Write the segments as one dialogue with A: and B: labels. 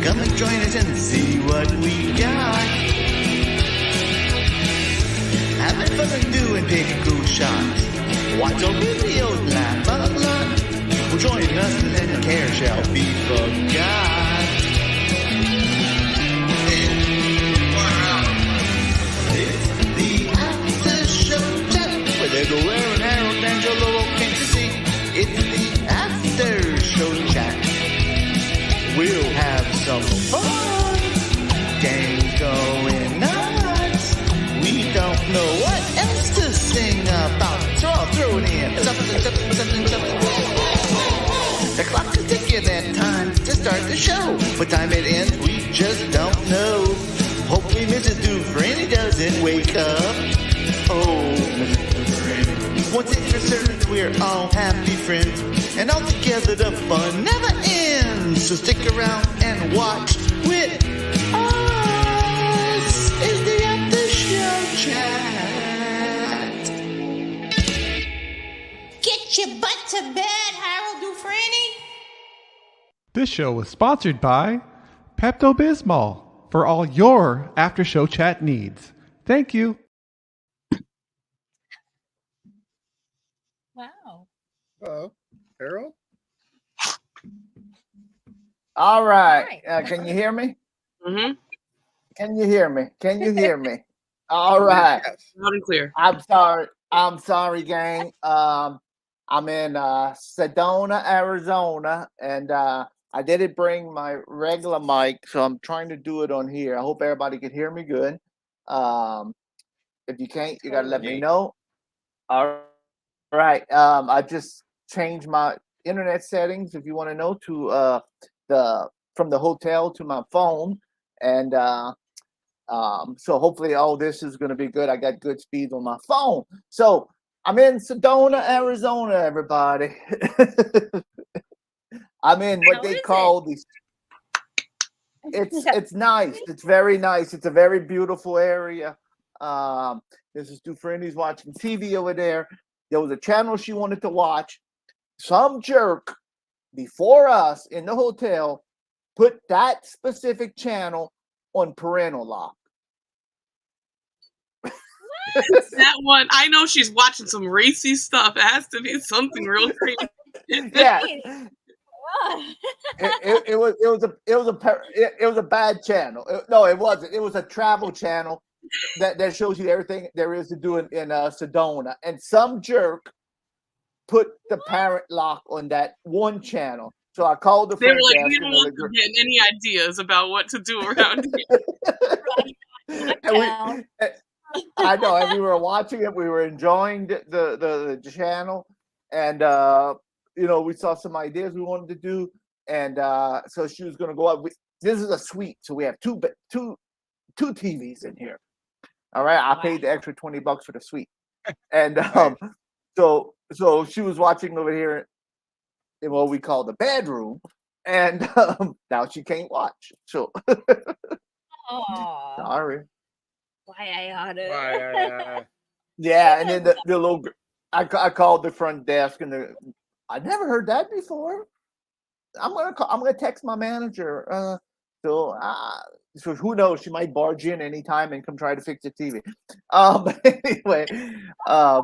A: Come and join us and see what we got. Having fun and doing taking cool shots. Watch our videos, laugh a lot. Well, join us and then care shall be forgot. It's the after show chat where they go Aaron, Harold, Angelo, can't you see? It's the after show chat. We'll have some fun. Games going nuts. We don't know what else to sing about. So I'll throw it in. Something. The clock is ticking and time to start the show. What time it ends, we just don't know. Hopefully Mrs. Dufrene doesn't wake up. Oh, Mrs. Dufrene. Once it's for certain we're all happy friends. And all together the fun never ends. So stick around and watch with us. Is the after show chat.
B: Get your butt to bed, Harold Dufrene.
C: This show was sponsored by Pepto-Bismol for all your after-show chat needs. Thank you.
B: Wow.
D: Hello, Harold.
E: All right. Can you hear me?
F: Mm-hmm.
E: Can you hear me? Can you hear me? All right.
D: Yes.
F: Loud and clear.
E: I'm sorry, gang. I'm in Sedona, Arizona, and I didn't bring my regular mic, so I'm trying to do it on here. I hope everybody can hear me good. If you can't, you gotta let me know. All right. I just changed my internet settings, if you want to know, to from the hotel to my phone, and so hopefully all this is going to be good. I got good speed on my phone. So I'm in Sedona, Arizona, everybody. I'm in what they call these. It's nice. It's very nice. It's a very beautiful area. Mrs. Dufrene's watching TV over there. There was a channel she wanted to watch. Some jerk before us in the hotel put that specific channel on parental lock.
F: That one, I know she's watching some racy stuff. It has to be something real crazy.
E: Yeah. It was a bad channel. No, it wasn't. It was a travel channel that shows you everything there is to do in Sedona. And some jerk put the parent lock on that one channel. So I called the
F: They were
E: front
F: like,
E: desk.
F: we don't want them getting any ideas about what to do around here.
E: I know, and we were watching it. We were enjoying the channel, and we saw some ideas we wanted to do, and so she was going to go up. This is a suite, so we have two TVs in here. All right, I paid the extra $20 for the suite, and so she was watching over here in what we call the bedroom, and now she can't watch. So sorry.
B: Why I ought to.
E: Yeah, and then the little, I called the front desk, and I never heard that before. I'm gonna text my manager. So who knows? She might barge in anytime and come try to fix the TV. Anyway, I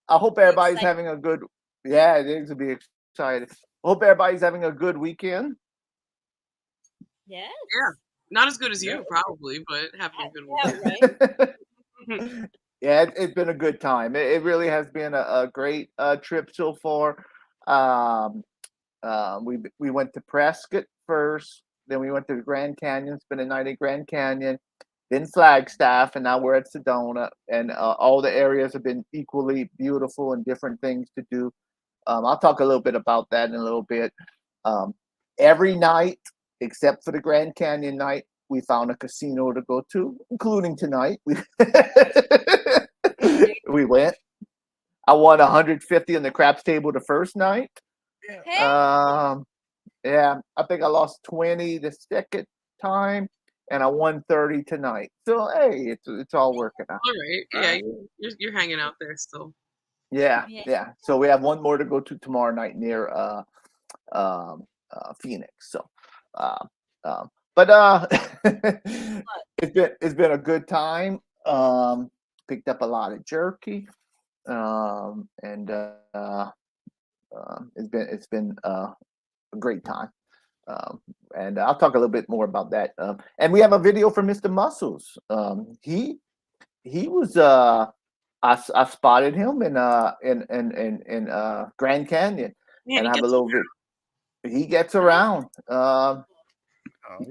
E: hope everybody's having a good. Yeah, it is to be excited. I hope everybody's having a good weekend.
B: Yes.
F: Yeah. Not as good as you, probably, but having a good
E: one. Yeah, it's been a good time. It really has been a great trip so far. We went to Prescott first, then we went to the Grand Canyon, spent a night at Grand Canyon, then Flagstaff, and now we're at Sedona. And all the areas have been equally beautiful and different things to do. I'll talk a little bit about that in a little bit. Every night, except for the Grand Canyon night, we found a casino to go to, including tonight. We went. I won 150 on the craps table the first night. Yeah, I think I lost 20 the second time, and I won 30 tonight. So hey, it's all working out.
F: All right, yeah, you're hanging out there still.
E: Yeah. So we have one more to go to tomorrow night near Phoenix. So But it's been a good time. Picked up a lot of jerky, and it's been a great time. And I'll talk a little bit more about that. And we have a video from Mr. Muscles. He was I spotted him in Grand Canyon,
F: Man,
E: and
F: he
E: I have a
F: gets
E: little bit. He gets around.
D: Oh,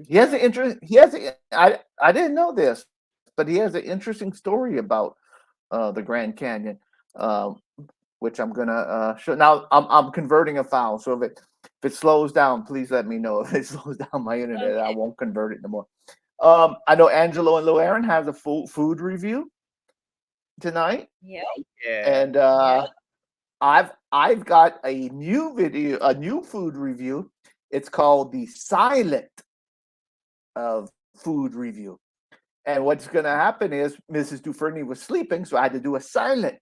E: He has an interest. He has. I didn't know this, but he has an interesting story about the Grand Canyon, which I'm gonna show. Now I'm converting a file, so if it slows down, please let me know. If it slows down my internet, I won't convert it anymore. I know Angelo and Lou Aaron has a full food review tonight,
G: Yeah.
D: yeah.
E: and I've got a new video, a new food review. It's called the Silent of Food Review. And what's going to happen is Mrs. Dufrene was sleeping, so I had to do a silent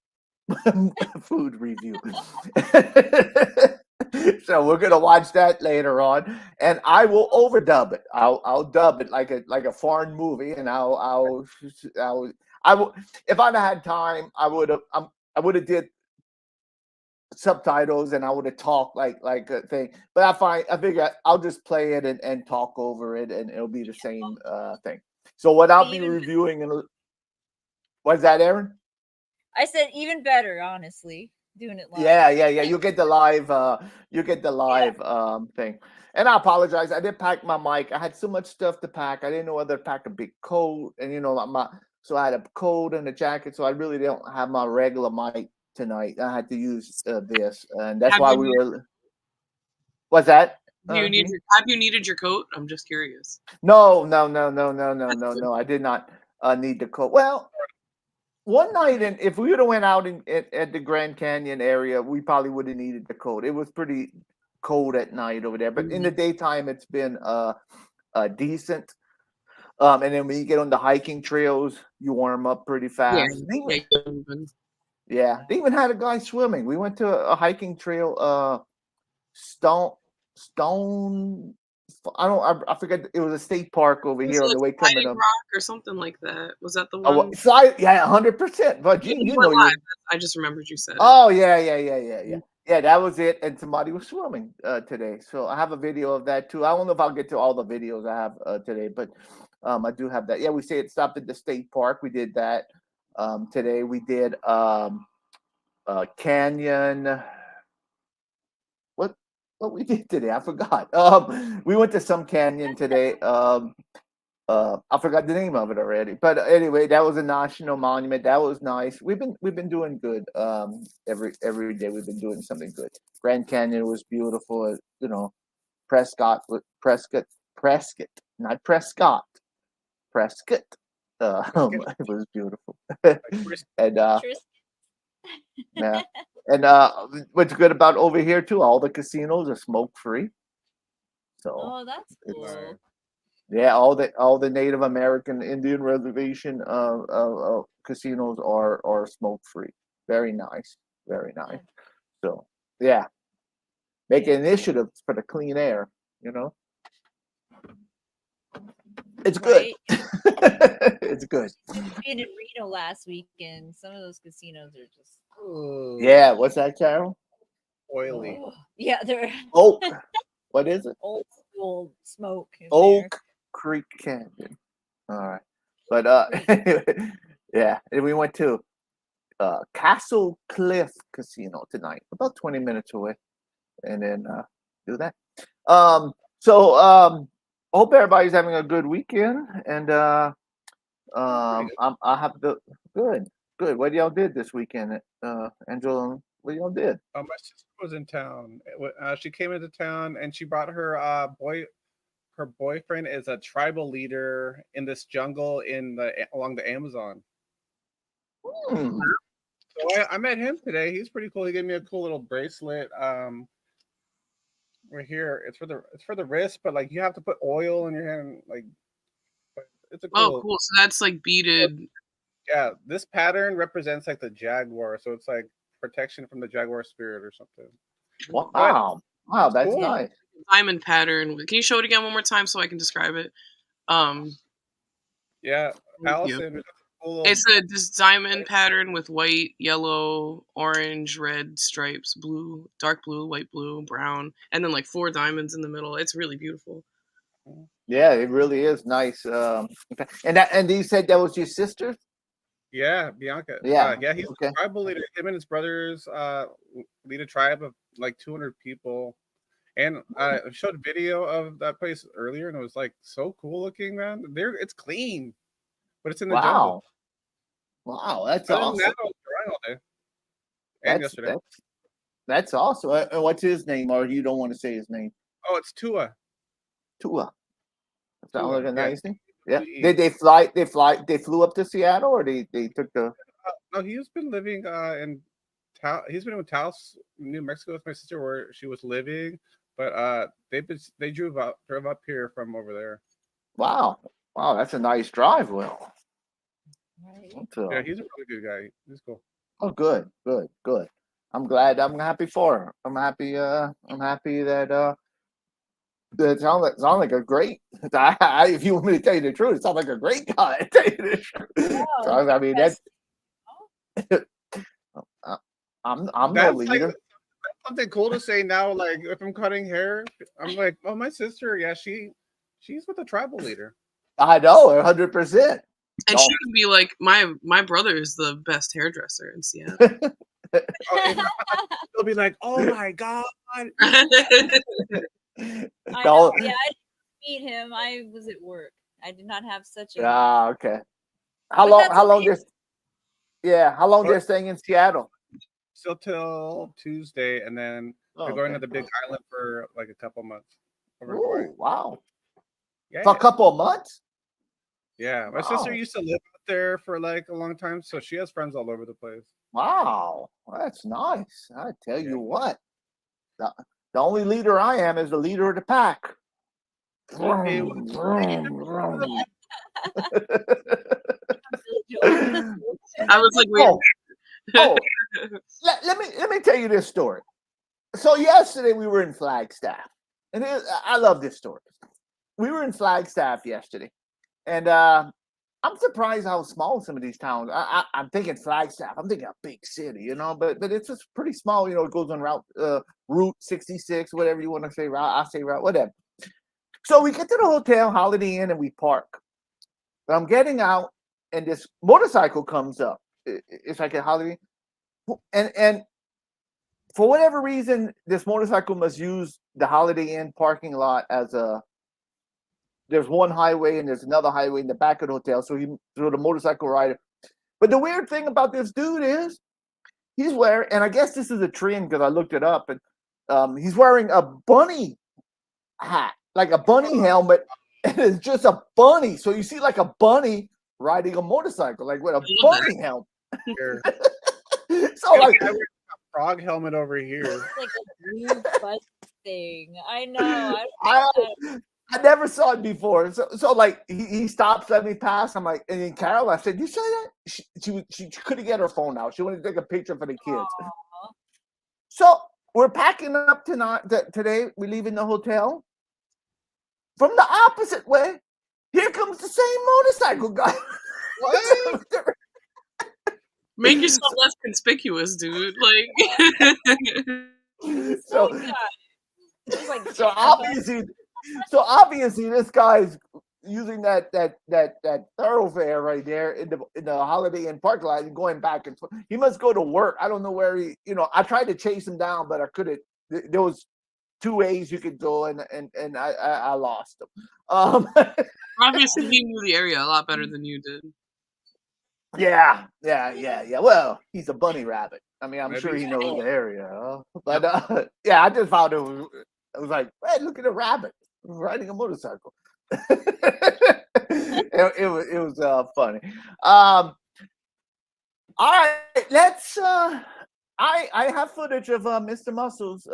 E: food review. So we're going to watch that later on, and I will overdub it. I'll dub it like a foreign movie, and I will. If I'd had time, I would have did subtitles, and I would have talked like a thing. But I figure I'll just play it and talk over it, and it'll be the same thing. So what I'll be reviewing, and what's that, Aaron?
G: I said even better, honestly, doing it live.
E: Yeah. You get the live, thing. And I apologize. I didn't pack my mic. I had so much stuff to pack. I didn't know whether to pack a big coat, and so I had a coat and a jacket. So I really don't have my regular mic tonight. I had to use this, and that's why we were. What's that?
F: Have you needed your coat? I'm just curious.
E: No. I did not need the coat. Well, one night, and if we would have went out at the Grand Canyon area, we probably would have needed the coat. It was pretty cold at night over there, but in the daytime, it's been decent. And then when you get on the hiking trails, you warm up pretty fast. Yeah, they even had a guy swimming. We went to a hiking trail, Stone. I forget. It was a state park over here on the way coming up.
F: Rock or something like that. Was that the one?
E: Yeah, 100%. But you know,
F: I just remembered you said.
E: Oh yeah. Yeah, that was it. And somebody was swimming today. So I have a video of that too. I don't know if I'll get to all the videos I have today, but I do have that. Yeah, we say it stopped at the state park. We did that today. We did Canyon. What we did today? I forgot. We went to some canyon today. I forgot the name of it already. But anyway, that was a national monument. That was nice. We've been doing good. Every day we've been doing something good. Grand Canyon was beautiful. You know, Prescott, not Prescott. Prescott. It was beautiful. And yeah. And what's good about over here too? All the casinos are smoke free. So
G: that's cool.
E: Yeah, all the Native American Indian reservation casinos are smoke free. Very nice, very nice. So yeah, make initiatives for the clean air. You know, it's good. Right? It's good.
G: Being in Reno last weekend, some of those casinos are just.
E: Yeah, what's that, Carol?
D: Oily.
G: Yeah, they're
E: Oak. What is it?
G: Old school smoke.
E: Oak Creek Canyon. All right, but yeah, and we went to Castle Cliff Casino tonight, about 20 minutes away, and then do that. So hope everybody's having a good weekend, and I have the good. What y'all did this weekend, Angela? What y'all did?
C: My sister was in town. She came into town and she brought her Her boyfriend is a tribal leader in this jungle along the Amazon. So I met him today. He's pretty cool. He gave me a cool little bracelet. Right here, it's for the wrist, but like you have to put oil in your hand. Like, it's a cool.
F: Oh, cool. So that's like beaded.
C: Yeah, this pattern represents like the jaguar, so it's like protection from the jaguar spirit or something.
E: Wow, that's cool. Nice.
F: diamond pattern. Can you show it again one more time so I can describe it?
C: Yeah,
F: Thank you.
C: Allison. Cool
F: It's this diamond pattern with white, yellow, orange, red stripes, blue, dark blue, white, blue, brown, and then like 4 diamonds in the middle. It's really beautiful.
E: Yeah, it really is nice. And you said that was your sister?
C: Yeah, Bianca.
E: Yeah.
C: Yeah, he's
E: Okay.
C: a tribal leader. Him and his brothers lead a tribe of like 200 people. And I showed a video of that place earlier, and it was like so cool looking, man. It's clean, but it's in the jungle.
E: Wow, that's
C: Other than
E: awesome.
C: that, I was drying all day. And yesterday.
E: That's awesome. And what's his name? Or you don't want to say his name?
C: Oh, it's Tua.
E: Tua. Sounds
C: Tua,
E: like a
C: yeah.
E: nice thing. Yeah. Did they fly? They flew up to Seattle, or they took the?
C: No, he's been living in he's been in Taos, New Mexico with my sister, where she was living. But they drove up here from over there.
E: Wow, that's a nice drive, Will.
C: Yeah, he's a really good guy. He's cool.
E: Oh, good. I'm glad. I'm happy for her. I'm happy that it sounds like a great. If you want me to tell you the truth, it sounds like a great guy. So, I mean that's. I'm no leader.
C: Like, that's something cool to say now. Like if I'm cutting hair, I'm like, oh, my sister. Yeah, she's with the tribal leader.
E: I know, 100%.
F: And she can be like, my brother is the best hairdresser in Seattle.
C: They'll be like, oh my god.
G: I know, yeah, I didn't meet him. I was at work. I did not have such a.
E: Okay. How long they're staying in Seattle?
C: Still till Tuesday, and then they're going to the Big Island for like a couple months.
E: Oh, wow.
C: Yeah,
E: for a couple of months?
C: Yeah. My sister used to live out there for like a long time, so she has friends all over the place.
E: Wow. That's nice. I tell you what. The only leader I am is the leader of the pack.
F: I was like, wait.
E: Let me tell you this story. So yesterday we were in Flagstaff, and I love this story. We were in Flagstaff yesterday, and I'm surprised how small some of these towns. I'm thinking Flagstaff. I'm thinking a big city, but it's just pretty small. It goes on Route 66, whatever you want to say. I say route, whatever. So we get to the hotel, Holiday Inn, and we park. But I'm getting out, and this motorcycle comes up. It's like a Holiday Inn. And for whatever reason, this motorcycle must use the Holiday Inn parking lot as a. There's one highway and there's another highway in the back of the hotel. So the motorcycle rider. But the weird thing about this dude is he's wearing, and I guess this is a trend because I looked it up, and he's wearing a bunny hat, like a bunny helmet, and it's just a bunny. So you see like a bunny riding a motorcycle, like with a bunny helmet. So like
C: I wear a frog helmet over here.
G: It's like a weird buzz thing. I know.
E: I never saw it before. So like he stops, let me pass. I'm like, and then Carol, I said, you say that? She couldn't get her phone out. She wanted to take a picture for the kids. Aww. So we're packing up today. We're leaving the hotel. From the opposite way, here comes the same motorcycle guy.
F: What? Make yourself less conspicuous, dude. Like
E: So obviously this guy's using that thoroughfare right there in the Holiday Inn parking lot and going back and forth. He must go to work. I don't know where I tried to chase him down, but I couldn't. There was 2 ways you could go, and I lost him.
F: Obviously, he knew the area a lot better than you did.
E: Yeah. Well, he's a bunny rabbit. I mean, I'm sure he knows the area. But I just found it was like, hey, look at a rabbit riding a motorcycle. it was funny. All right, let's. I have footage of Mr. Muscles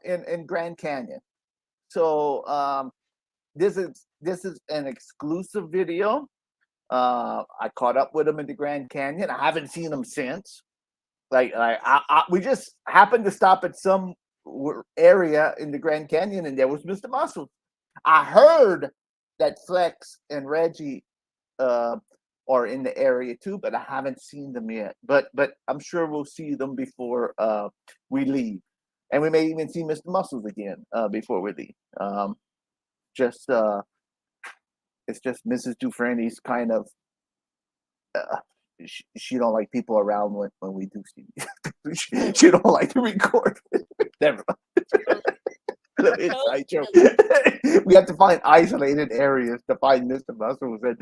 E: in Grand Canyon. So this is an exclusive video. I caught up with him in the Grand Canyon. I haven't seen him since. We just happened to stop at some area in the Grand Canyon, and there was Mr. Muscles. I heard that Flex and Reggie are in the area too, but I haven't seen them yet. But I'm sure we'll see them before we leave, and we may even see Mr. Muscles again before we leave. It's just Mrs. Dufrene's kind of she don't like people around when we do see. She don't like to record. Never mind. Inside joke. We have to find isolated areas to find Mr. Muscles and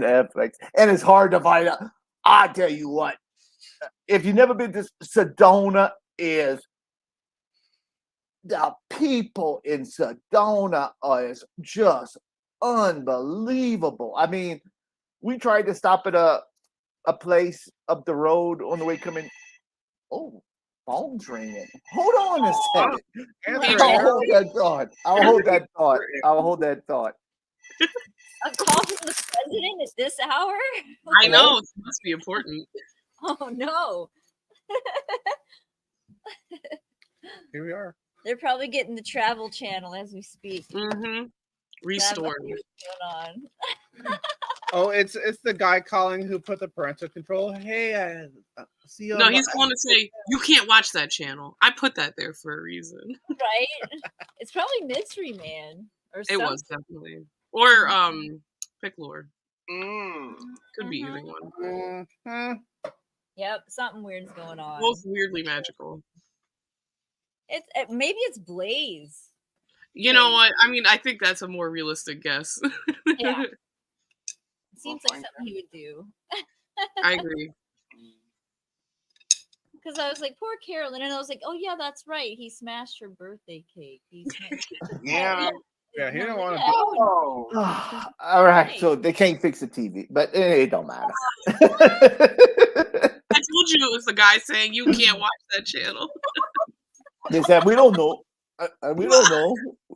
E: Netflix, and it's hard to find out. I tell you what, if you've never been to Sedona, is the people in Sedona is just unbelievable. I mean, we tried to stop at a place up the road on the way coming. Oh, phone's ringing. Hold on a second. I'll hold that thought. I'll hold that thought.
G: A call from the president at this hour?
F: I know. It must be important.
G: Oh, no.
C: Here we are.
G: They're probably getting the travel channel as we speak.
F: Mm-hmm. Restored.
G: What's going on?
C: Oh, it's the guy calling who put the parental control. Hey, see you.
F: No, he's going to say, you can't watch that channel. I put that there for a reason.
G: Right? It's probably Mystery Man. Or
F: It
G: something.
F: was definitely. Or Pick Lord. Could be either one.
G: Yep, something weird's going on.
F: Both weirdly magical.
G: Maybe it's Blaze.
F: You know what? I mean, I think that's a more realistic guess.
G: Yeah. Seems like something he would do.
F: I agree.
G: Because I was like, poor Carolyn, and I was like, oh yeah, that's right. He smashed her birthday cake.
C: Yeah, he didn't want to.
E: Oh. All right, so they can't fix the TV, but it don't matter.
F: I told you it was the guy saying you can't watch that channel.
E: They said we don't know. We don't know.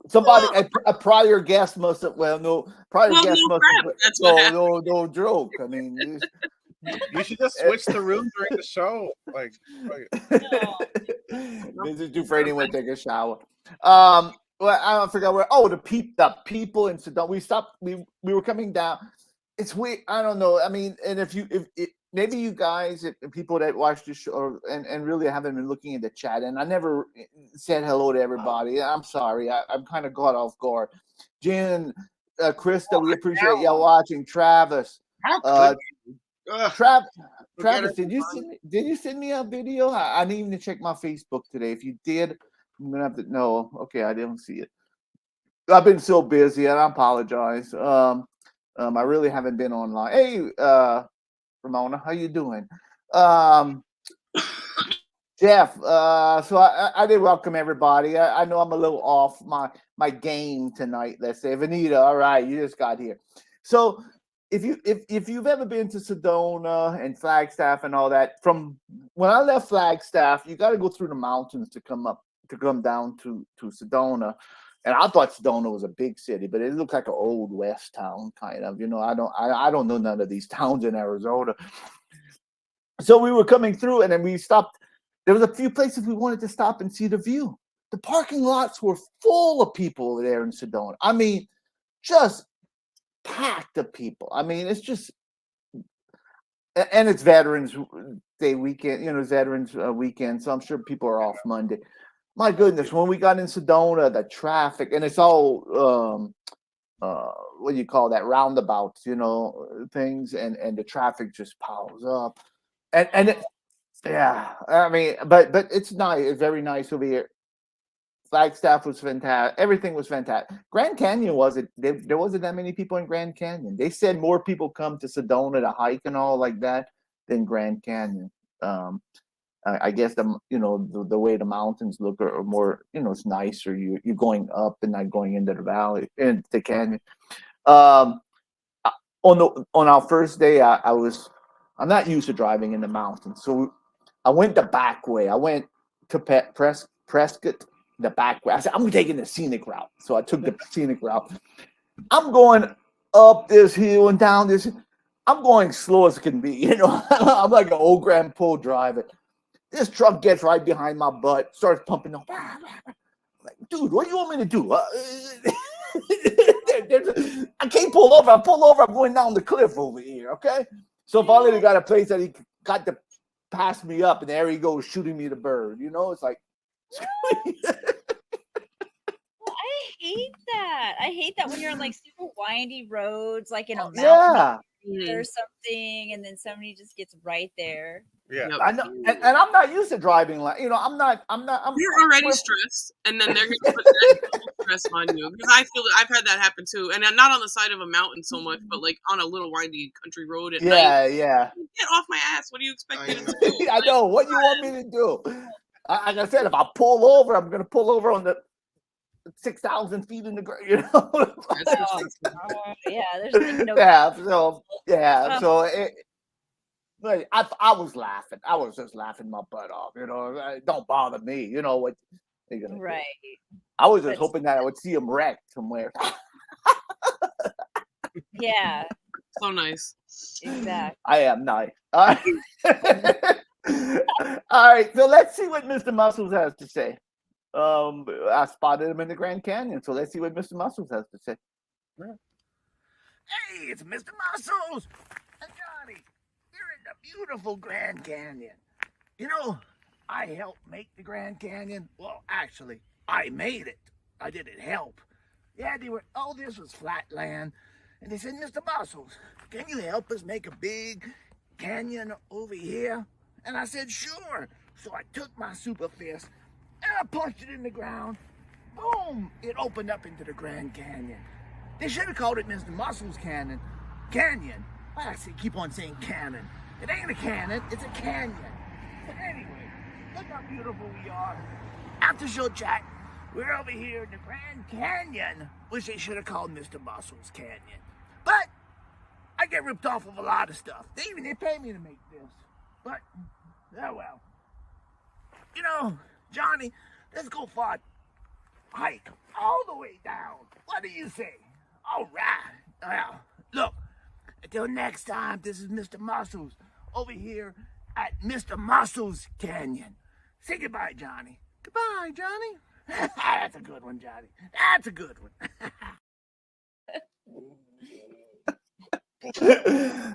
E: Somebody, a prior guest must have. Well, no, prior guest must have.
F: That's what
E: no joke. I mean,
C: you should just switch the room during the show. Like,
E: Mrs. Dufrene went to take a shower. Well, I forgot where. Oh, the people in Sedona. We stopped. We were coming down. It's weird. I don't know. I mean, and if maybe you guys, if people that watch the show and really haven't been looking at the chat, and I never said hello to everybody. I'm sorry. I'm kind of caught off guard. Jen, Krista, we appreciate y'all watching. Travis, Travis, did you send me a video? I didn't even check my Facebook today. If you did, I'm gonna have to. No, okay, I didn't see it. I've been so busy, and I apologize. I really haven't been online. Hey, Ramona, how you doing? Jeff, so I did welcome everybody. I know I'm a little off my game tonight. Let's say, Vanita, all right, you just got here. So if you've ever been to Sedona and Flagstaff and all that, from when I left Flagstaff, you got to go through the mountains to come down to Sedona. And I thought Sedona was a big city, but it looked like an old West town, kind of. You know, I don't know none of these towns in Arizona. So we were coming through, and then we stopped. There was a few places we wanted to stop and see the view. The parking lots were full of people there in Sedona. I mean, just packed of people. I mean, it's just, and it's Veterans Day weekend. You know, Veterans weekend, so I'm sure people are off Monday. My goodness, when we got in Sedona, the traffic, and it's all, what do you call that, roundabouts, you know, things, and the traffic just piles up. And it, yeah, I mean, but it's nice. It's very nice over here. Flagstaff was fantastic. Everything was fantastic. Grand Canyon there wasn't that many people in Grand Canyon. They said more people come to Sedona to hike and all like that than Grand Canyon. I guess the way the mountains look are more, you know, it's nicer. You're going up and not going into the valley, into the canyon. On our first day, I'm not used to driving in the mountains, so I went the back way. I went to Prescott the back way. I said, I'm taking the scenic route, so I took the scenic route. I'm going up this hill and down this. I'm going slow as can be. You know, I'm like an old grandpa driving. This truck gets right behind my butt, starts pumping up. dude, what do you want me to do? I can't pull over. I pull over. I'm going down the cliff over here. Okay. So finally, got a place that he got to pass me up, and there he goes shooting me the bird. You know, it's like.
G: I hate that. I hate that when you're on like super windy roads, like in a mountain
E: Yeah.
G: or something, and then somebody just gets right there.
C: Yeah.
F: Yep.
E: I know, and I'm not used to driving like I'm
F: You're already stressed, and then they're going to put that double stress on you. Because I feel I've had that happen too, and not on the side of a mountain so much, but like on a little windy country road at night.
E: Yeah.
F: Get off my ass! What do you expect me to do?
E: I know. What do you want me to do? Like I said, if I pull over, I'm going to pull over on the 6,000 feet in the ground. You know.
G: Yeah, there's like no.
E: So it. Like, I was laughing. I was just laughing my butt off. You know, don't bother me. You know what?
G: Right.
E: I was just hoping that I would see him wrecked somewhere.
G: Yeah.
F: So nice.
G: Exactly.
E: I am nice. All right. So let's see what Mr. Muscles has to say. I spotted him in the Grand Canyon. So let's see what Mr. Muscles has to say.
H: Hey, it's Mr. Muscles and Johnny. You're in the beautiful Grand Canyon. You know, I helped make the Grand Canyon. Well, actually, I made it. I didn't help. Yeah, this was flat land. And they said, Mr. Muscles, can you help us make a big canyon over here? And I said, sure. So I took my super fist and I punched it in the ground. Boom! It opened up into the Grand Canyon. They should have called it Mr. Muscles Canyon. Canyon. I keep on saying cannon. It ain't a cannon, it's a canyon. But anyway, look how beautiful we are. After show chat, we're over here in the Grand Canyon, which they should have called Mr. Muscles Canyon. But I get ripped off of a lot of stuff. They pay me to make this. But, oh well. You know, Johnny, let's go for a hike all the way down. What do you say? All right. Well, look, until next time, this is Mr. Muscles over here at Mr. Muscles Canyon. Say goodbye, Johnny. Goodbye, Johnny. That's a good one, Johnny. That's a good one.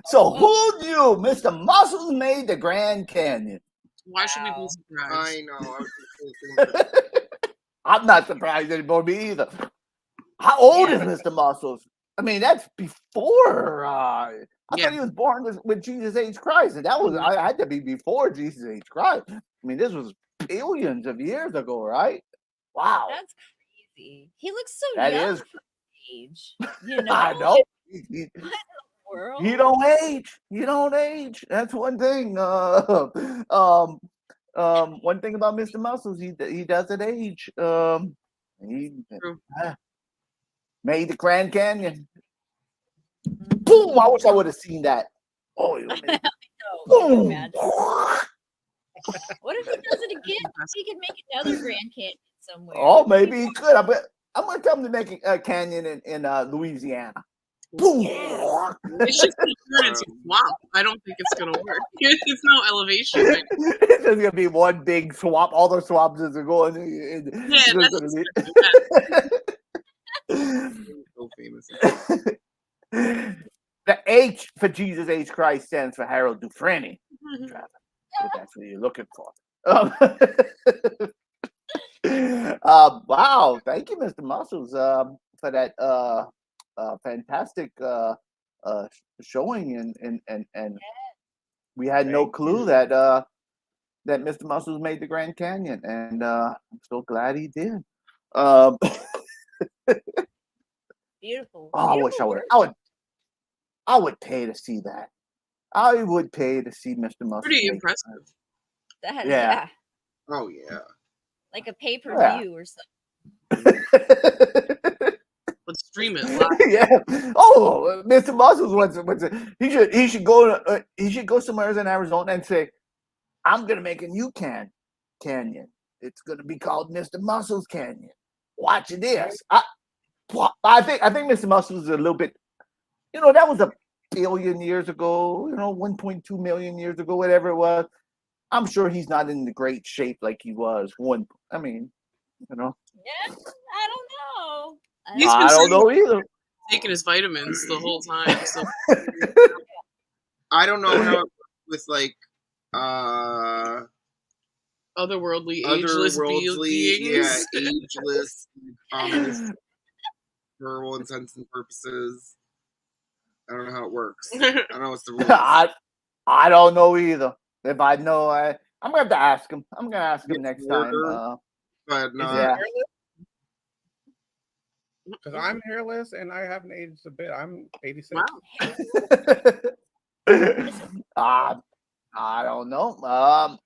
E: So who knew Mr. Muscles made the Grand Canyon?
F: Why should we be surprised?
D: I know.
E: I'm not surprised anymore, me either. How old is Mr. Muscles? I mean, that's before. I thought he was born with Jesus H. Christ, and that was I had to be before Jesus H. Christ. I mean, this was billions of years ago, right? Wow,
G: That's crazy. He looks so
E: that
G: young
E: is.
G: for his age. You know.
E: I know.
G: World.
E: You don't age. You don't age. That's one thing. One thing about Mr. Muscles, he doesn't age. He made the Grand Canyon. Boom! I wish I would have seen that. Oh, you made boom!
G: What if he does it again? He could make another Grand Canyon somewhere.
E: Oh, maybe he could. I'm gonna tell him to make a canyon in Louisiana. Boom!
F: It's just gonna turn into a swamp. I don't think it's gonna work. It's no elevation. Right?
E: It's just gonna be one big swamp. All the swamps are going.
F: Yeah, that's
D: So famous.
E: The H for Jesus H. Christ stands for Harold Dufrene. If that's what you're looking for. Wow, thank you, Mr. Muscles, for that fantastic showing, and we had no clue that Mr. Muscles made the Grand Canyon, and I'm so glad he did.
G: Beautiful.
E: Oh, I wish I would pay to see that. I would pay to see Mr. Muscles.
F: pretty impressive.
G: Yeah.
D: Oh yeah.
G: Like a pay-per-view or something.
F: Let's stream it live.
E: Yeah. Oh, Mr. Muscles he should go somewhere in Arizona and say, I'm gonna make a new canyon. It's gonna be called Mr. Muscles Canyon. Watch this. I think Mr. Muscles is a little bit, that was a billion years ago, 1.2 million years ago, whatever it was. I'm sure he's not in the great shape like he was.
G: I don't know.
F: He's been
E: I don't know either.
F: taking his vitamins the whole time. So
D: I don't know how it works with like
F: otherworldly, ageless beings.
D: yeah, ageless, ominous, for all intents and purposes. I don't know how it works. I don't know what's the rules.
E: I don't know either. If I know, I'm gonna have to ask him. I'm gonna ask him next time.
D: But no,
E: Yeah.
C: Because I'm hairless and I haven't aged a bit. I'm 86.
F: Wow.
E: I don't know.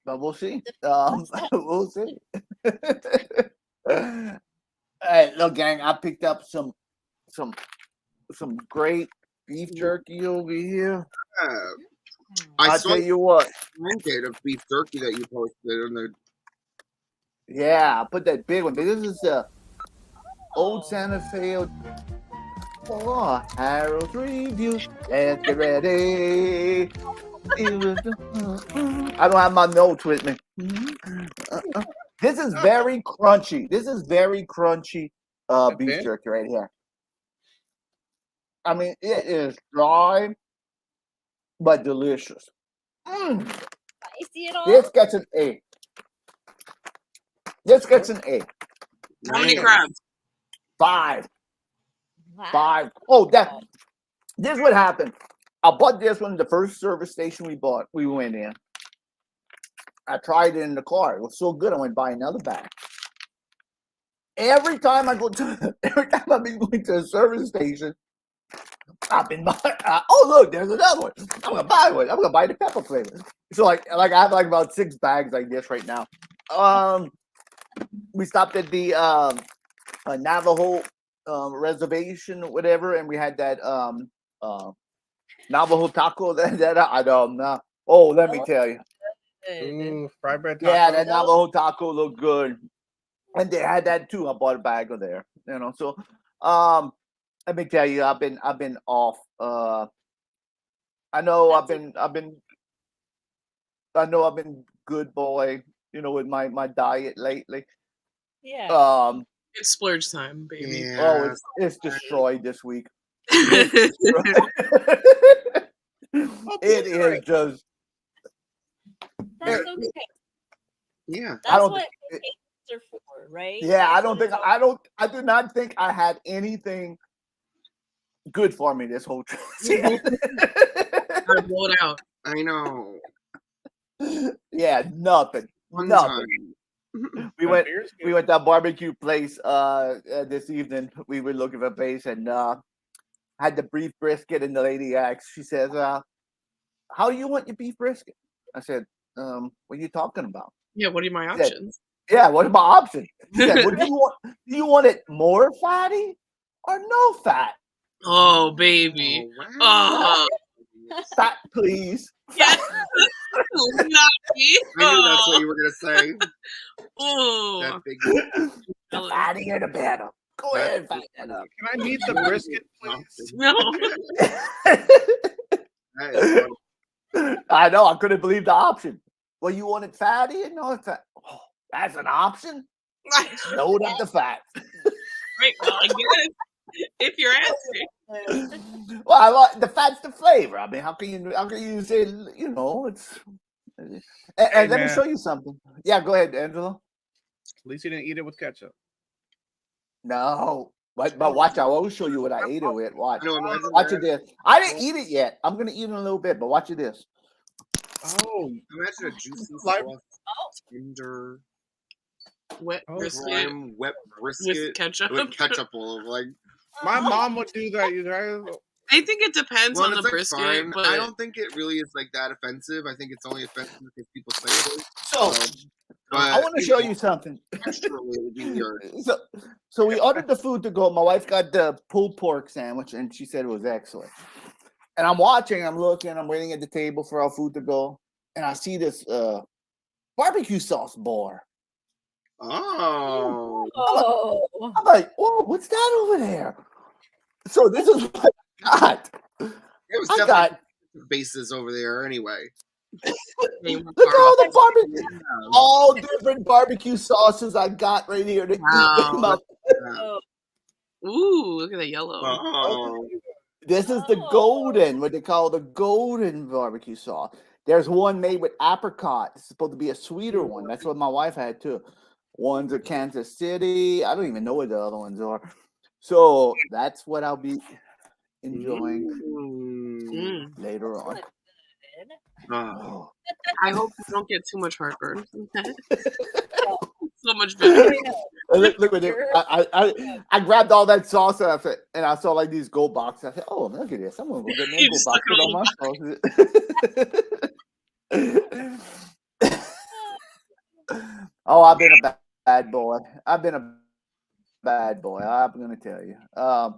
E: But we'll see. We'll see. Hey, look, gang, I picked up some great beef jerky over here.
D: I
E: I'll
D: saw
E: tell you what.
D: a of beef jerky that you posted, and
E: Yeah, I put that big one. This is Old Santa Fe. Oh, Harold's review. Let's get ready. I don't have my notes with me. This is very crunchy. This is very crunchy beef jerky right here. I mean, it is dry, but delicious.
G: Spicy at all?
E: This gets an A. This gets an A.
F: How many crabs?
E: 5.
G: Wow.
E: 5. Oh, this is what happened. I bought this one the first service station we went in. I tried it in the car. It was so good I went buy another bag. Every time I've been going to a service station, I've been buying. Oh, look, there's another one. I'm gonna buy one. I'm gonna buy the pepper flavor. So I have like about 6 bags, I guess, right now. We stopped at the Navajo reservation or whatever, and we had that Navajo taco that I don't know. Oh, let me tell you.
C: Ooh, fried bread taco.
E: Yeah, that Navajo taco looked good. And they had that too. I bought a bag of there. So let me tell you, I've been off. I know I've been good boy, with my diet lately.
G: Yeah.
F: It's splurge time, baby.
D: Yeah.
E: Oh, it's destroyed this week.
F: That's
E: It is just.
G: That's okay.
D: Yeah.
G: That's what vacations are for, right?
E: Yeah,
G: That's
E: I do not think I had anything good for me this whole trip.
F: Gotta blow it out.
D: I know.
E: Yeah, nothing. Nothing. We went to a barbecue place this evening. We were looking for a place and had the beef brisket, and the lady asked, she says, how do you want your beef brisket? I said, what are you talking about?
F: Yeah, what are my options?
E: Yeah, what are my options? She said, well, do you want it more fatty or no fat?
F: Oh, baby.
D: Oh, wow.
E: Fat, please.
F: Yes.
D: I knew that's what you were gonna say.
F: Oh.
D: That big.
E: The fattier the better. Go ahead, fatten it up.
C: Can I meet the brisket, please?
F: No.
D: That is funny.
E: I know. I couldn't believe the option. Well, you want it fatty and no fat. Oh, that's an option. Load up the fat.
F: Right. Well, I guess if you're asking.
E: Well, I like the fat's the flavor. I mean, how can you say it's? And let me show you something. Yeah, go ahead, Angela.
C: At least you didn't eat it with ketchup.
E: No, but watch. I will show you what I ate it with. Watch. Watch it this. I didn't eat it yet. I'm gonna eat it in a little bit, but watch it this.
C: Oh,
D: imagine a juicy, tender,
F: wet brisket.
D: Wet brisket
F: with ketchup.
D: With ketchup all over. Like
C: my mom would do that. You guys.
F: I think it depends on the brisket,
D: fine.
F: but
D: I don't think it really is like that offensive. I think it's only offensive because people say it is.
E: So I want to show you something. So we ordered the food to go. My wife got the pulled pork sandwich, and she said it was excellent. And I'm watching, I'm looking, I'm waiting at the table for our food to go, and I see this barbecue sauce bar.
D: Oh.
E: I'm like, whoa, what's that over there? So this is what I got.
D: It was definitely bases over there anyway.
E: Look at all the barbecue, all different barbecue sauces I got right here to eat in my.
F: Oh. Ooh, look at that yellow.
D: Oh.
E: This is the golden, what they call the golden barbecue sauce. There's one made with apricot. It's supposed to be a sweeter one. That's what my wife had too. One's at Kansas City. I don't even know what the other ones are. So that's what I'll be enjoying later on.
D: Oh.
F: I hope you don't get too much heartburn. So much better.
E: Look at it. I grabbed all that sauce and I saw like these gold boxes. I said, "Oh, look at this! I'm gonna go get me a gold box on my sauce." Oh, I've been a bad boy. I'm gonna tell you. I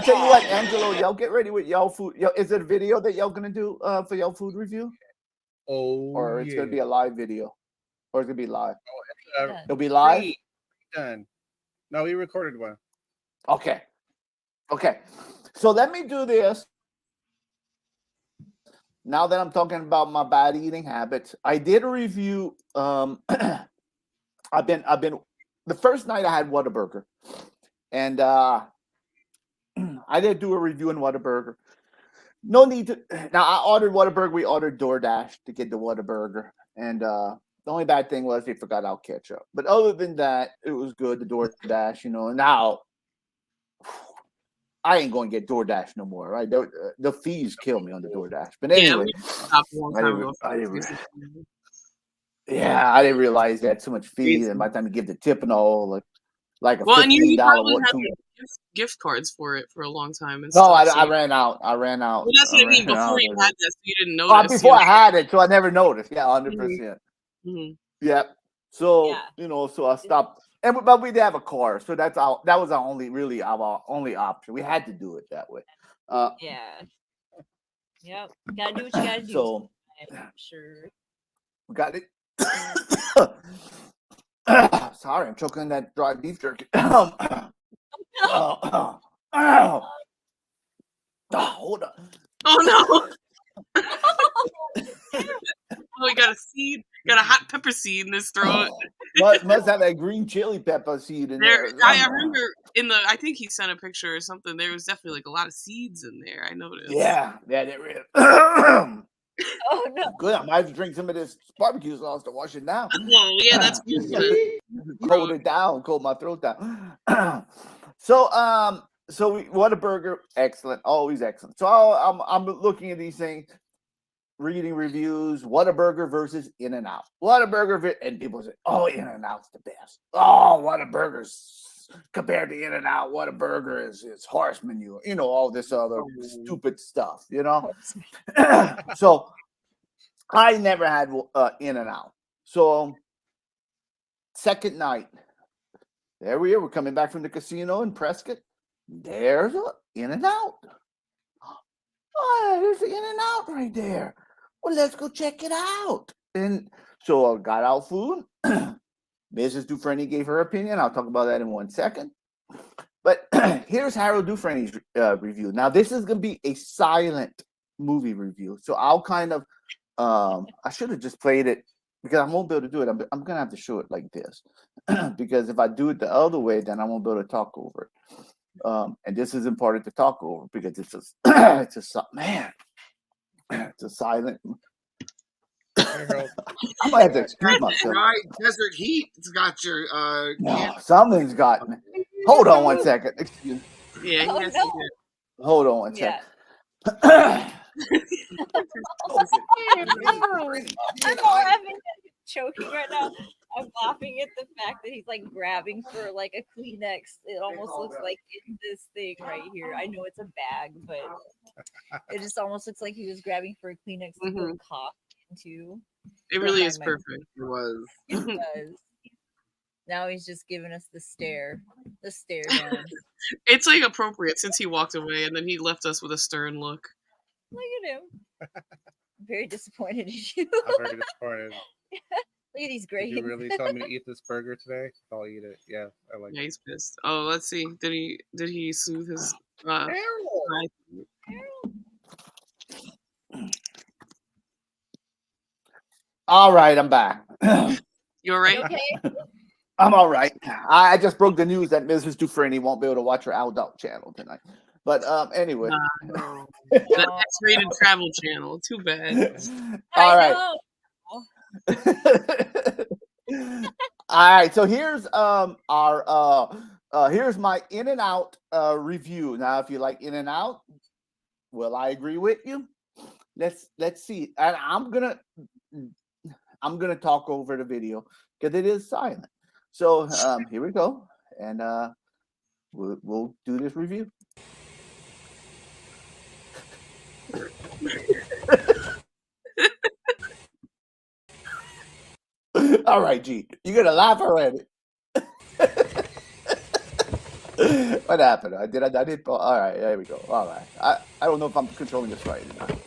E: tell you what, Angelo, y'all get ready with y'all food. Is it a video that y'all gonna do for y'all food review? Or it's gonna be a live video, or it's gonna be live. It'll be live.
C: Done. No, we recorded one.
E: Okay. So let me do this. Now that I'm talking about my bad eating habits, I did a review. I've been the first night I had Whataburger, and I did do a review on Whataburger. No need to. Now I ordered Whataburger. We ordered DoorDash to get the Whataburger, and the only bad thing was they forgot our ketchup. But other than that, it was good. The DoorDash, Now I ain't going to get DoorDash no more, right? The fees kill me on the DoorDash. But anyway, I didn't realize they had so much fees, and by the time you give the tip and all, like a $15.
F: And you probably had gift cards for it for a long time. And
E: no, I ran out.
F: Well, that's what I mean. Before you had that, so you didn't notice.
E: Before I had it, so I never noticed. Yeah, 100%. Yep. So so I stopped. But we did have a car, so that was our only option. We had to do it that way.
G: Yep. Gotta do what you gotta do.
E: So
G: sure.
E: We got it. Sorry, I'm choking on that dry beef jerky. Hold on.
F: Oh no. Oh, he got a seed. Got a hot pepper seed in his throat.
E: Must have that green chili pepper seed in there.
F: I remember I think he sent a picture or something. There was definitely like a lot of seeds in there. I noticed.
E: Yeah, there is.
G: Oh no.
E: Good. I might have to drink some of this barbecue sauce to wash it down.
F: Well, yeah, that's good.
E: Cold it down, cold my throat down. So Whataburger, excellent, always excellent. So I'm looking at these things, reading reviews. Whataburger versus In-N-Out. Whataburger, and people say, "Oh, In-N-Out's the best." Oh, Whataburger's compared to In-N-Out. Whataburger is horse manure. All this other stupid stuff. So I never had In-N-Out. So second night, there we are. We're coming back from the casino in Prescott. There's an In-N-Out. Oh, there's an In-N-Out right there. Well, let's go check it out. And so I got out food. Mrs. Dufrene gave her opinion. I'll talk about that in 1 second. But here's Harold Dufrene's review. Now, this is going to be a silent movie review. So I'll kind of, I should have just played it because I won't be able to do it. I'm going to have to show it like this. Because if I do it the other way, then I won't be able to talk over it. And this is important to talk over because it's a silent. I might have to excuse myself.
D: Right, desert heat. It's got your.
E: Something's got me. Hold on 1 second. Excuse me.
F: Yeah, he has to
E: Hold on 1 second.
G: I'm laughing, choking right now. I'm laughing at the fact that he's like grabbing for like a Kleenex. It almost looks like in this thing right here. I know it's a bag, but it just almost looks like he was grabbing for a Kleenex to put cough into.
F: It really is perfect.
D: It was.
G: It does. Now he's just giving us the stare down.
F: It's like appropriate since he walked away and then he left us with a stern look.
G: Look at him. I'm very disappointed in you.
C: I'm very disappointed.
G: Look at these grades.
C: Did you really tell me to eat this burger today? I'll eat it. Yeah, I like it.
F: Yeah, he's pissed. Oh, let's see. Did he soothe his
E: All right, I'm back.
F: You all right?
G: You okay?
E: I'm all right. I just broke the news that Mrs. Dufrene won't be able to watch her adult channel tonight. But anyway.
F: No. The X-rated travel channel. Too bad.
E: All right.
G: know.
E: All right. So here's our here's my In and Out review. Now, if you like In and Out, will I agree with you? Let's see. And I'm gonna talk over the video because it is silent. So here we go, and we'll do this review. All right, G, you're gonna laugh already. What happened? I did. All right, there we go. All right. I don't know if I'm controlling this right or not.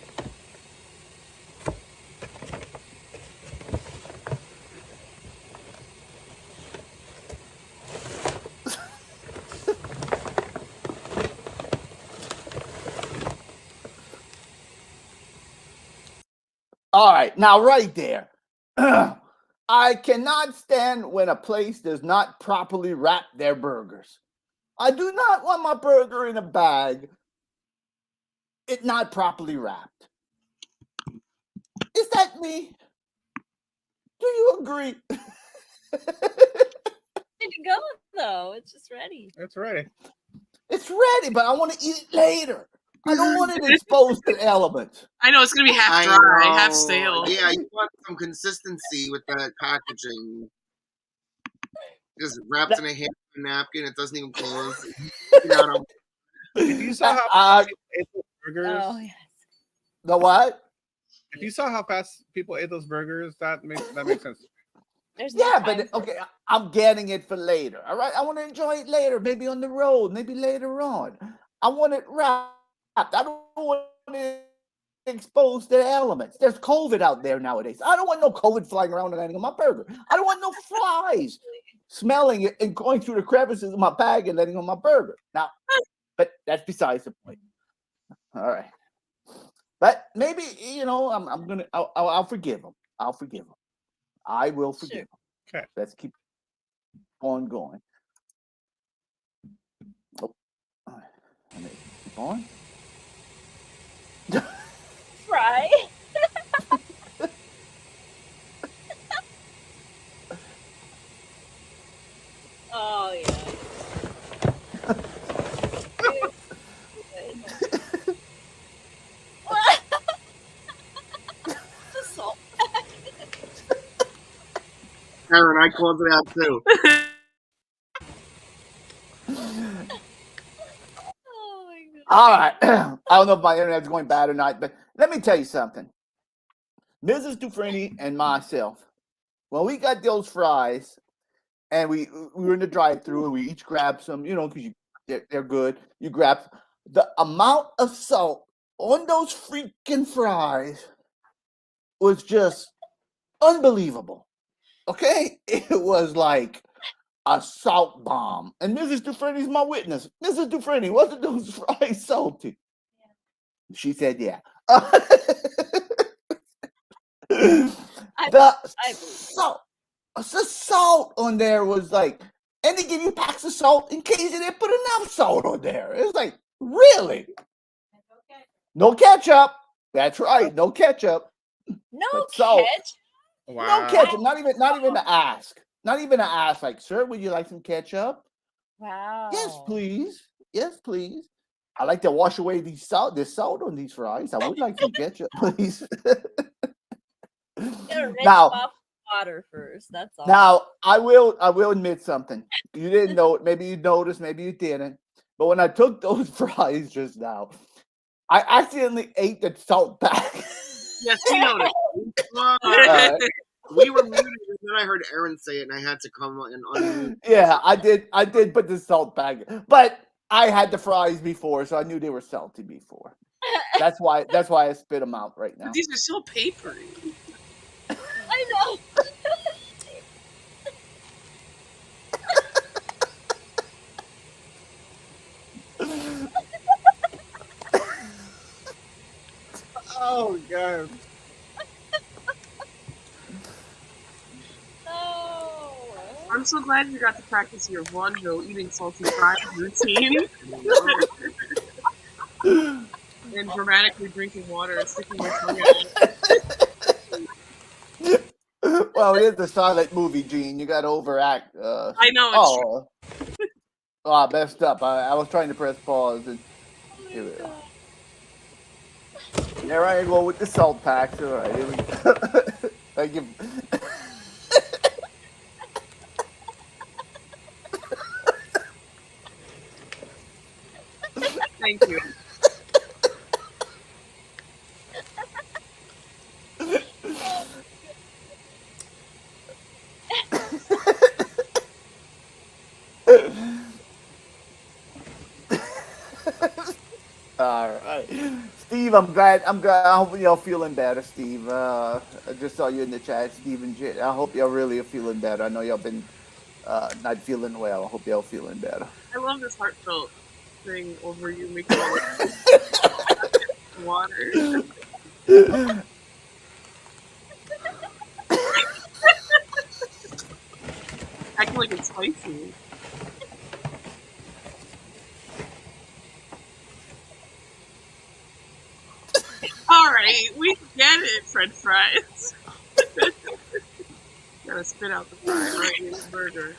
E: All right, now right there. I cannot stand when a place does not properly wrap their burgers. I do not want my burger in a bag, it not properly wrapped. Is that me? Do you agree?
G: Ready to go though. It's just ready.
C: It's ready.
E: It's ready, but I want to eat it later. I don't want it exposed to elements.
F: I know it's gonna be half
D: I
F: dry, half
D: know.
F: stale.
D: Yeah, you want some consistency with that packaging. Just wrapped in a hand napkin, it doesn't even close.
C: If you saw how people ate those burgers,
G: Oh yes.
E: The what?
C: if you saw how fast people ate those burgers, that makes sense.
G: There's no
E: Yeah,
G: time
E: but
G: for
E: okay, I'm getting it for later. All right, I want to enjoy it later, maybe on the road, maybe later on. I want it wrapped. I don't want it exposed to the elements. There's COVID out there nowadays. I don't want no COVID flying around and landing on my burger. I don't want no flies smelling it and going through the crevices of my bag and landing on my burger. Now, but that's besides the point. All right, but maybe I'll forgive them. I'll forgive them. I will forgive them.
C: Okay.
E: Let's keep on going. Oh, all right. Let me keep on.
G: fry. Oh yeah. The salt.
D: Aaron, I closed it out too.
G: Oh my god.
E: All right. I don't know if my internet's going bad or not, but let me tell you something. Mrs. Dufrene and myself, when we got those fries and we were in the drive-thru and we each grabbed some, because they're good. You grab the amount of salt on those freaking fries was just unbelievable. Okay? It was like a salt bomb. And Mrs. Dufrene's my witness. Mrs. Dufrene, wasn't those fries salty? Yeah. She said, yeah. The salt on there was like, and they give you packs of salt in case they didn't put enough salt on there. It was like, really? No ketchup. That's right, no ketchup.
G: No
E: But salt.
G: catch.
C: Wow.
E: No ketchup. Not even to ask. Not even to ask. Like, sir, would you like some ketchup?
G: Wow.
E: Yes, please. Yes, please. I like to wash away this salt on these fries. I would like some ketchup, please. Now,
G: off water first. That's all.
E: Now, I will admit something. You didn't know. Maybe you noticed. Maybe you didn't. But when I took those fries just now, I accidentally ate the salt pack.
F: Yes, we noticed.
D: We were muted, and then I heard Aaron say it, and I had to come and unmute.
E: Yeah, I did put the salt pack, but I had the fries before, so I knew they were salty before. That's why I spit them out right now.
F: But these are so papery.
G: I know.
C: Oh god.
F: I'm so glad you got to practice your vaudeville eating salty fries routine and dramatically drinking water and sticking your tongue out.
E: Well, it is the silent movie, Gene. You got to overact.
F: I know it's true.
E: I messed up. I was trying to press pause, and here we go. There I go with the salt packs. All right, here we go. Thank you.
F: Thank you.
E: All right, Steve. I'm glad. I hope y'all feeling better, Steve. I just saw you in the chat, Steve and J. I hope y'all really are feeling better. I know y'all been not feeling well. I hope y'all feeling better.
F: I love this heartfelt thing over you making water. Acting like it's spicy. All right, we get it, French fries. Gotta spit out the fry right in the burger.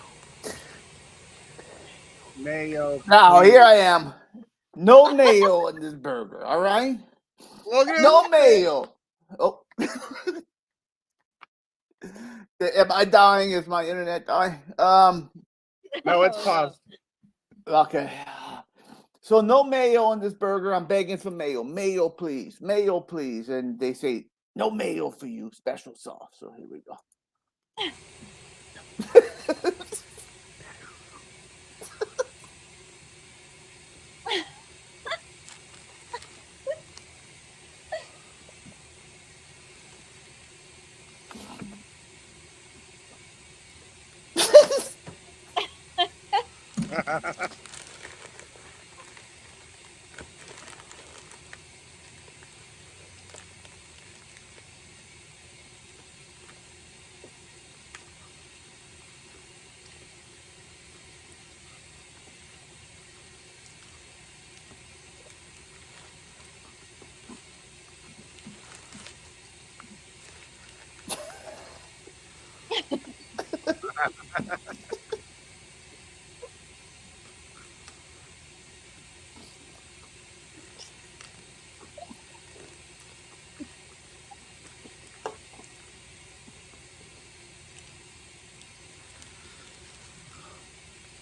C: Mayo.
E: Now here I am. No mayo in this burger. All right. No mayo. Oh. Am I dying? Is my internet dying?
C: No, it's paused.
E: Okay. So no mayo on this burger. I'm begging for mayo. Mayo, please. Mayo, please. And they say, no mayo for you. Special sauce. So here we go.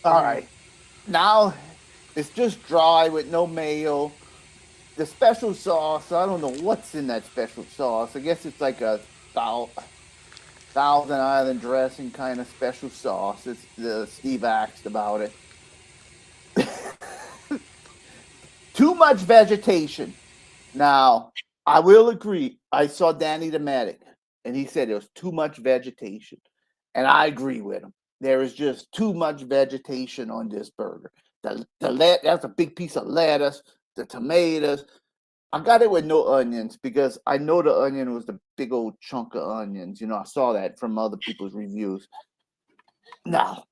E: All right. Now it's just dry with no mayo. The special sauce, I don't know what's in that special sauce. I guess it's like a Thousand Island dressing kind of special sauce. It's Steve asked about it. Too much vegetation. Now, I will agree. I saw Danny the Medic, and he said there was too much vegetation. And I agree with him. There is just too much vegetation on this burger. That's a big piece of lettuce, the tomatoes. I got it with no onions because I know the onion was the big old chunk of onions. You know, I saw that from other people's reviews. No.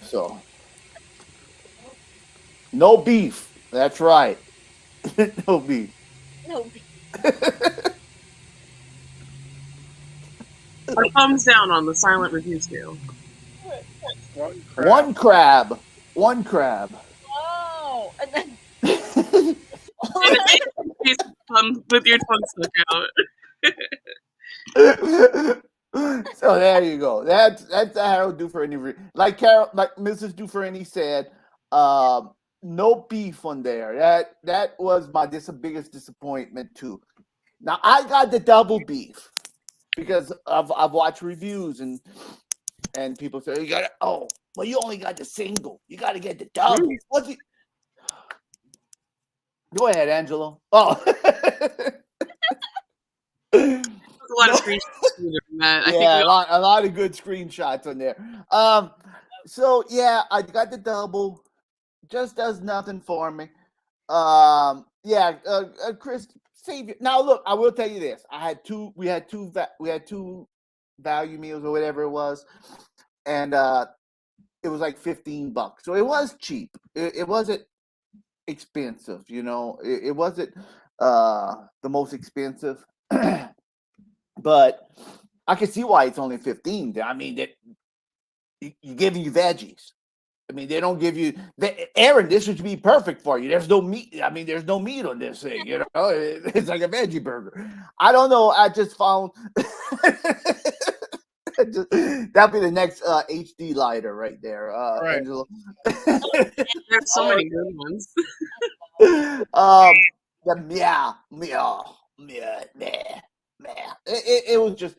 E: So, no beef. That's right. No beef.
G: No beef.
F: A thumbs down on the silent review scale.
E: One crab.
G: Oh, and then
F: With your tongue stuck out.
E: So there you go. That's the Harold Dufrene. Like Mrs. Dufrene said, no beef on there. That was my biggest disappointment too. Now I got the double beef because I've watched reviews and people say you got well you only got the single. You got to get the double. What's it? Go ahead, Angelo. Oh.
F: There's a lot of screenshots Matt.
E: A lot of good screenshots on there. So yeah, I got the double. Just does nothing for me. Chris, save you. Now look, I will tell you this. We had two value meals or whatever it was, and it was like $15. So it was cheap. It wasn't expensive, you know. It wasn't the most expensive, but I can see why it's only 15. I mean, that you're giving you veggies. I mean, they don't give you Aaron. This would be perfect for you. There's no meat. I mean, there's no meat on this thing. You know, it's like a veggie burger. I don't know. I just found that'd be the next HD lighter right there,
C: Right.
E: Angelo.
F: There's so many good ones.
E: It was just.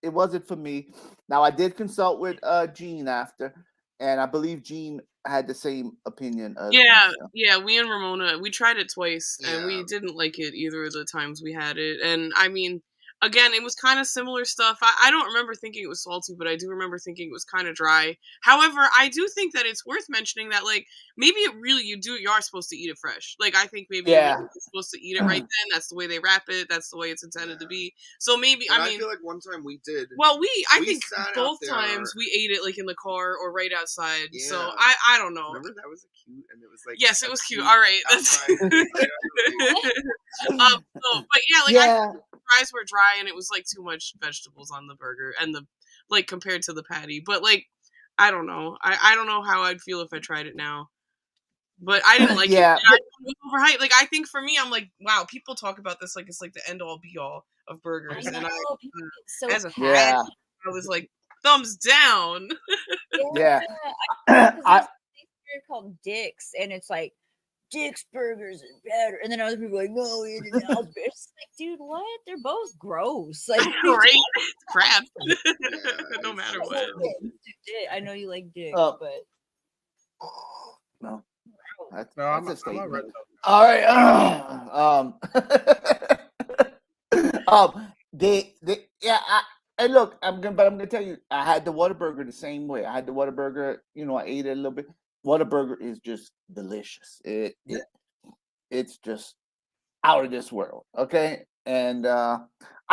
E: It wasn't for me. Now I did consult with Gene after, and I believe Gene had the same opinion as myself.
F: Yeah, we and Ramona, we tried it twice, and we
D: Yeah.
F: didn't like it either of the times we had it. And I mean, again, it was kind of similar stuff. I don't remember thinking it was salty, but I do remember thinking it was kind of dry. However, I do think that it's worth mentioning that, like, maybe you are supposed to eat it fresh. Like, I think maybe
E: Yeah.
F: you're supposed to eat it right then. That's the way they wrap it. That's the way it's intended to be. So maybe,
D: But
F: I
D: I
F: mean,
D: feel like one time we did.
F: well, I
D: we
F: think
D: sat out
F: both
D: there.
F: times we ate it like in the car or right outside. So
D: Yeah.
F: I don't know.
D: Remember that was cute, and it was like
F: Yes, it
D: a
F: was cute.
D: seat
F: All right. That's
D: outside.
F: but yeah, like I
E: Yeah.
F: think the fries were dry and it was like too much vegetables on the burger and the like compared to the patty. But like I don't know. I don't know how I'd feel if I tried it now. But I didn't like
E: Yeah,
F: it. And it was overhyped. Like I think for me, I'm like, wow, people talk about this like it's like the end all be all of
G: I
F: burgers. And
G: know. People get so
F: as a
E: Yeah.
F: fan, I was like, thumbs down.
E: Yeah.
G: Because
E: I
G: there's this called Dick's, and it's like Dick's burgers is better, and then other people are like, no, In-N-Out. It's like, dude, what? They're both gross. Like,
F: Right? Crap.
D: Yeah,
F: No
D: it's
F: matter
D: just-
F: what.
G: I know you like Dick's,
E: Oh.
G: but
E: no. That's,
C: No, I'm
E: that's a
C: a red
E: statement.
C: Velvet.
E: All right. Yeah. And look, I'm gonna tell you, I had the Whataburger the same way. I had the Whataburger. You know, I ate it a little bit. Whataburger is just delicious. It's just out of this world. Okay, and I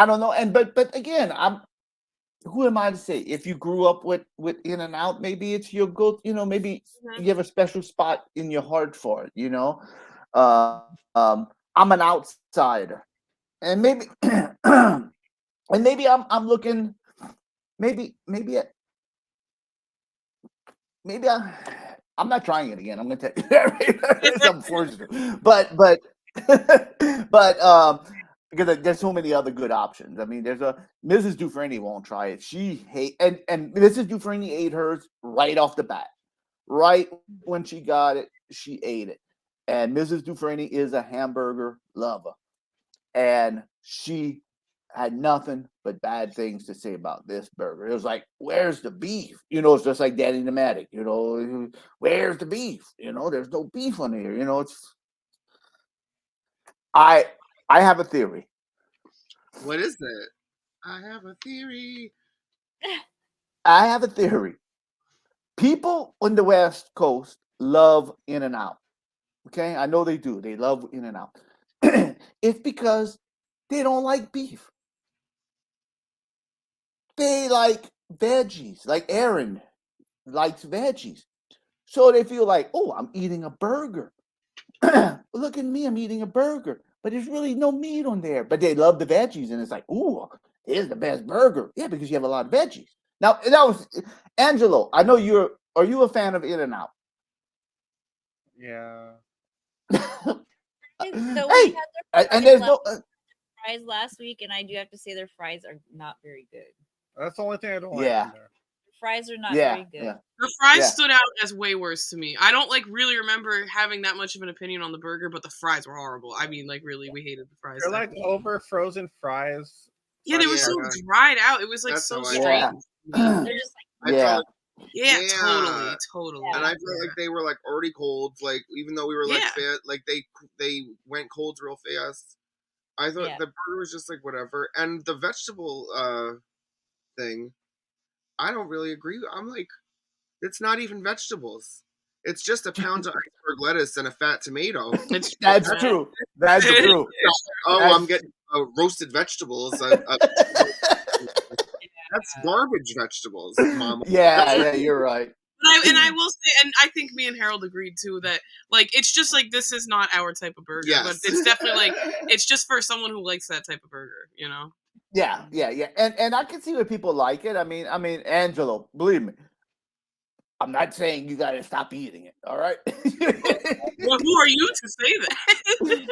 E: don't know. And but again, who am I to say? If you grew up with In-N-Out, maybe it's your go. You know, maybe you have a special spot in your heart for it. You know, I'm an outsider, and maybe and maybe I'm looking. Maybe I'm not trying it again. I'm gonna tell you it's unfortunate, but because there's so many other good options. I mean, there's a Mrs. Dufrene won't try it. She and Mrs. Dufrene ate hers right off the bat. Right when she got it, she ate it. And Mrs. Dufrene is a hamburger lover, and she had nothing but bad things to say about this burger. It was like, where's the beef? You know, it's just like Danny Pneumatic, you know, where's the beef? You know, there's no beef on here. You know, I have a theory.
D: What is it? I have a theory.
E: I have a theory. People on the West Coast love In-N-Out. Okay, I know they do. They love In-N-Out. It's because they don't like beef. They like veggies. Like Aaron likes veggies. So they feel like, oh, I'm eating a burger. Look at me, I'm eating a burger. But there's really no meat on there. But they love the veggies, and it's like, ooh, here's the best burger. Yeah, because you have a lot of veggies. Now, that was Angelo. I know are you a fan of In-N-Out?
C: Yeah.
G: so
E: Hey,
G: we had
E: and there's no.
G: fries last week, and I do have to say their fries are not very good.
C: That's the only thing I don't like.
E: Yeah.
C: In there.
G: The fries are not
E: Yeah,
G: very good.
E: yeah.
F: The fries
E: Yeah.
F: stood out as way worse to me. I don't like really remember having that much of an opinion on the burger, but the fries were horrible. I mean, like really, we hated the fries.
C: They're like over frozen fries.
F: Yeah, they were so
D: Yeah.
F: dried out. It was like
D: That's
F: so
D: how I
F: strange.
E: Yeah.
G: They're just
D: I
E: Yeah.
D: felt
F: Yeah,
D: Yeah.
F: totally.
D: and I felt like they were like already cold. Like even though we were like
F: Yeah.
D: fat, like they went cold real fast. I thought
G: Yeah.
D: the burger was just like whatever, and the vegetable thing, I don't really agree. I'm like, it's not even vegetables. It's just a pound of iceberg lettuce and a fat tomato.
F: It's
E: That's true. That's true.
D: Oh,
E: That's-
D: I'm getting roasted vegetables. That's garbage vegetables, Mom.
E: yeah, you're right.
F: And I will say, and I think me and Harold agreed too that like it's just like this is not our type of burger,
D: Yes.
F: but it's definitely like it's just for someone who likes that type of burger, you know.
E: Yeah. And I can see where people like it. I mean, Angelo, believe me, I'm not saying you got to stop eating it. All right.
F: Well, who are you to say that?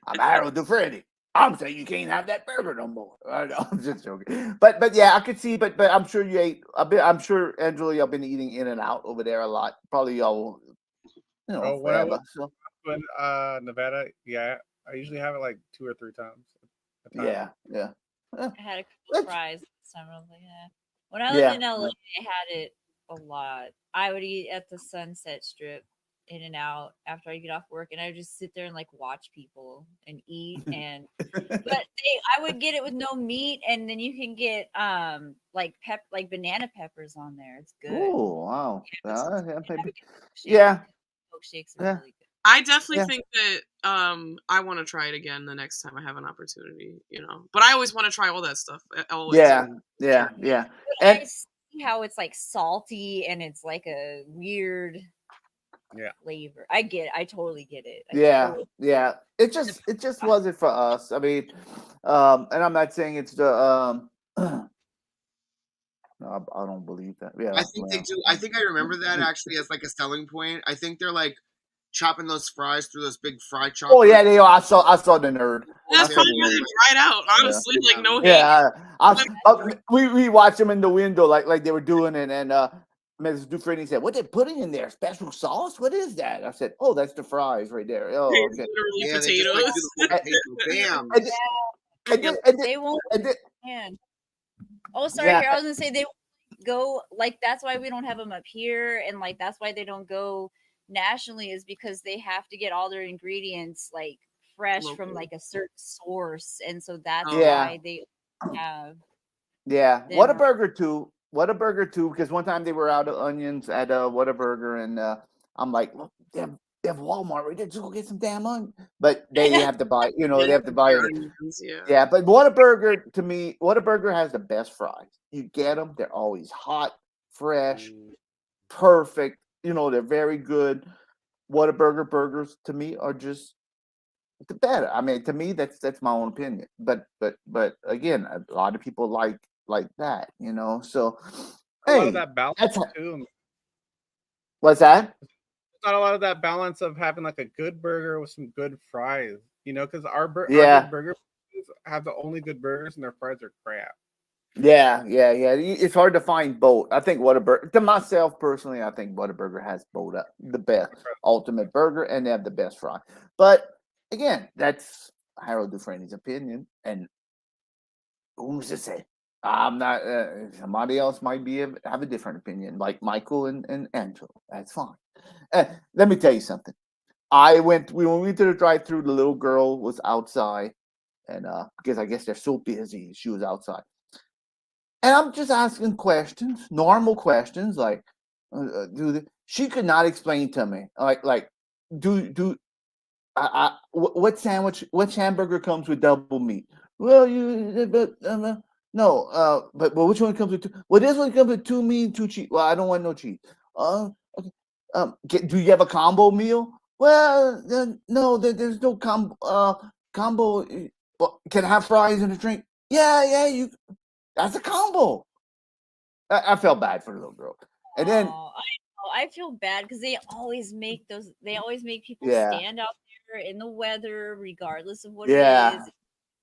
E: I'm Harold Dufrene. I'm saying you can't have that burger no more. I'm just joking. But yeah, I could see. But I'm sure you ate. I'm sure, Angelo, y'all been eating In and Out over there a lot. Probably y'all,
C: Oh, when I
E: forever.
C: was
E: So
C: in Nevada, yeah, I usually have it like 2 or 3 times a time.
E: yeah.
G: I had a couple
E: That's-
G: fries this summer. Yeah. When I lived
E: Yeah.
G: in LA, I had it a lot. I would eat at the Sunset Strip, In and Out, after I get off work, and I would just sit there and like watch people and eat. And I would get it with no meat, and then you can get like banana peppers on there. It's good.
E: Oh wow.
G: Milkshakes.
E: Yeah.
G: Milkshakes are
E: Yeah.
G: really good.
F: I definitely
E: Yeah.
F: think that I want to try it again the next time I have an opportunity, you know. But I always want to try all that stuff. Always.
E: Yeah.
G: But
E: And
G: I see how it's like salty and it's like a weird flavor. I totally get it.
E: yeah. It just wasn't for us. I mean, and I'm not saying it's the no, I don't believe that. Yeah.
D: I think they do. I think I remember that actually as like a selling point. I think they're like chopping those fries through those big fry choppers.
E: Oh yeah, they are. I saw the nerd.
F: That's
E: I saw
F: probably
E: the
F: why they
E: nerd.
F: dried out. Honestly, like no hate.
E: Yeah, we watched them in the window like they were doing it, and Mrs. Dufresne said, "What they putting in there? Special sauce? What is that?" I said, "Oh, that's the fries right there." Oh,
F: It's
E: okay.
F: literally
D: Yeah, they just, like, do the whole potato. Bam.
G: They won't. Man. Oh, sorry.
E: Yeah.
G: Here, I was gonna say they won't go like that's why we don't have them up here, and like that's why they don't go nationally is because they have to get all their ingredients like fresh from like a certain source, and so that's why they have.
E: Yeah,
G: them.
E: Whataburger too. Because one time they were out of onions at Whataburger, and I'm like, well, they have Walmart right there. Just go get some damn onions. But they have to buy, they have to buy it. Yeah, but Whataburger, to me, Whataburger has the best fries. You get them; they're always hot, fresh, perfect. They're very good. Whataburger burgers to me are just the better. I mean, to me, that's my own opinion. But again, a lot of people like that. So
C: A lot of that balance too.
E: What's that?
C: Not a lot of that balance of having like a good burger with some good fries. Because our good burger places have the only good burgers and their fries are crap.
E: Yeah. It's hard to find both. I think Whataburger, to myself personally, I think Whataburger has both the best ultimate burger, and they have the best fry. But again, that's Harold Dufresne's opinion, and who's to say? I'm not. Somebody else might have a different opinion, like Michael and Angelo. That's fine. Let me tell you something. When we went to the drive-thru, the little girl was outside, and because I guess they're so busy, she was outside. And I'm just asking questions, normal questions, like, she could not explain to me, what hamburger comes with double meat? Well, no, but which one comes with two? Well, this one comes with 2 meat and 2 cheese. Well, I don't want no cheese. Okay. Do you have a combo meal? Well, no, there's no combo. Well, can I have fries and a drink? Yeah, that's a combo. I felt bad for the little girl. And then
G: I feel bad because they always make people stand out there in the weather, regardless of what it is.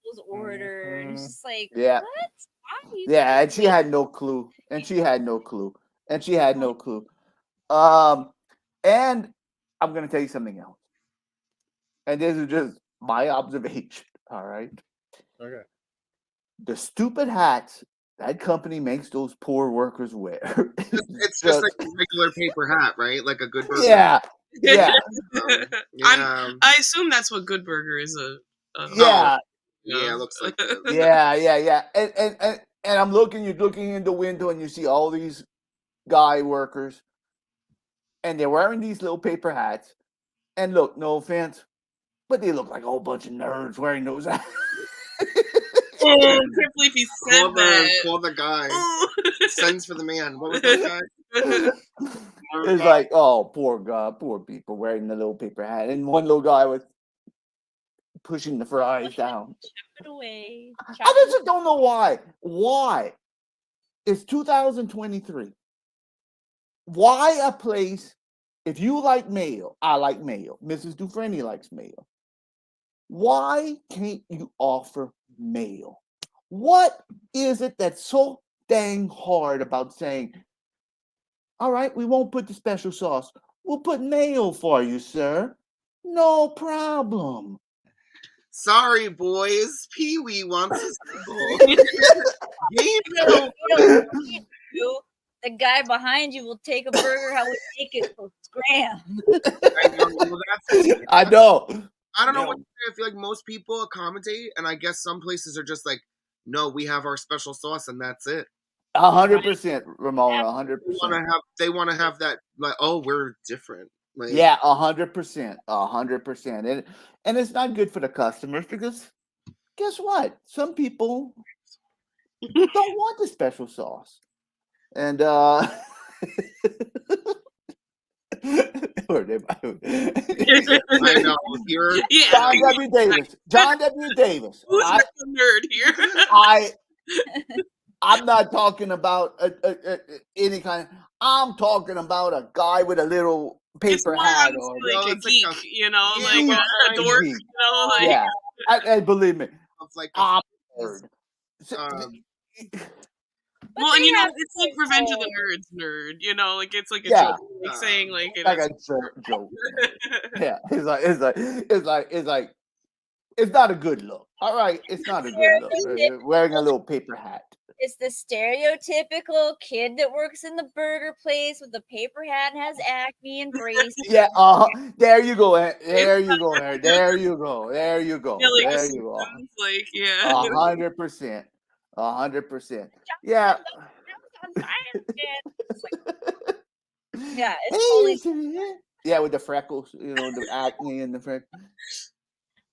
G: People's order, and it's just like, what? Why?
E: Yeah, and she had no clue. And I'm gonna tell you something else. And this is just my observation. All right.
C: Okay.
E: The stupid hats that company makes those poor workers wear.
D: It's just like a regular paper hat, right? Like a good burger.
E: Yeah.
F: I assume that's what Good Burger is.
E: Yeah.
D: Yeah, it looks like it.
E: Yeah. And you're looking in the window, and you see all these guy workers, and they're wearing these little paper hats. And look, no offense, but they look like a whole bunch of nerds wearing those hats.
F: Oh, I can't believe he said that.
D: Call the guy.
F: Oh.
D: Sends for the man. What was that guy?
E: It's like, oh, poor guy, poor people wearing the little paper hat. And one little guy was pushing the fries down.
G: Chop it away.
E: I just don't know why. Why? It's 2023. Why a place, if you like mayo, I like mayo. Mrs. Dufrene likes mayo. Why can't you offer mayo? What is it that's so dang hard about saying, all right, we won't put the special sauce. We'll put mayo for you, sir. No problem.
D: Sorry, boys. Pee-wee wants his
G: The guy behind you will take a burger how we make it for scram.
E: I know.
D: I don't know what to say. I feel like most people accommodate, and I guess some places are just like, no, we have our special sauce, and that's it.
E: 100%, Ramona. 100%.
D: They want to have that, like, oh, we're different. Like,
E: Yeah, 100%. 100%. And it's not good for the customers because guess what? Some people don't want the special sauce. And where am I?
D: I know.
F: Yeah.
E: John W. Davis. John W. Davis.
F: Who's the nerd here?
E: I'm not talking about any kind. I'm talking about a guy with a little paper hat on.
F: Like a geek, you know, like a dork,
E: geek.
F: you know, like.
E: Yeah, and believe me,
D: like
E: I'm a nerd.
F: Well, and you know, it's like Revenge of the Nerds nerd, you know, like it's like a joke, like saying like it's
E: like a joke. Yeah, it's not a good look. All right, it's not a good look. Wearing a little paper hat.
G: It's the stereotypical kid that works in the burger place with the paper hat and has acne and braces.
E: Yeah, there you go. There you go. There you go. There you go.
F: Yeah, like
E: there you go.
F: Like, yeah.
E: 100%. 100%. Yeah.
G: Yeah, it's totally.
E: Yeah, with the freckles, you know, the acne and the freckles.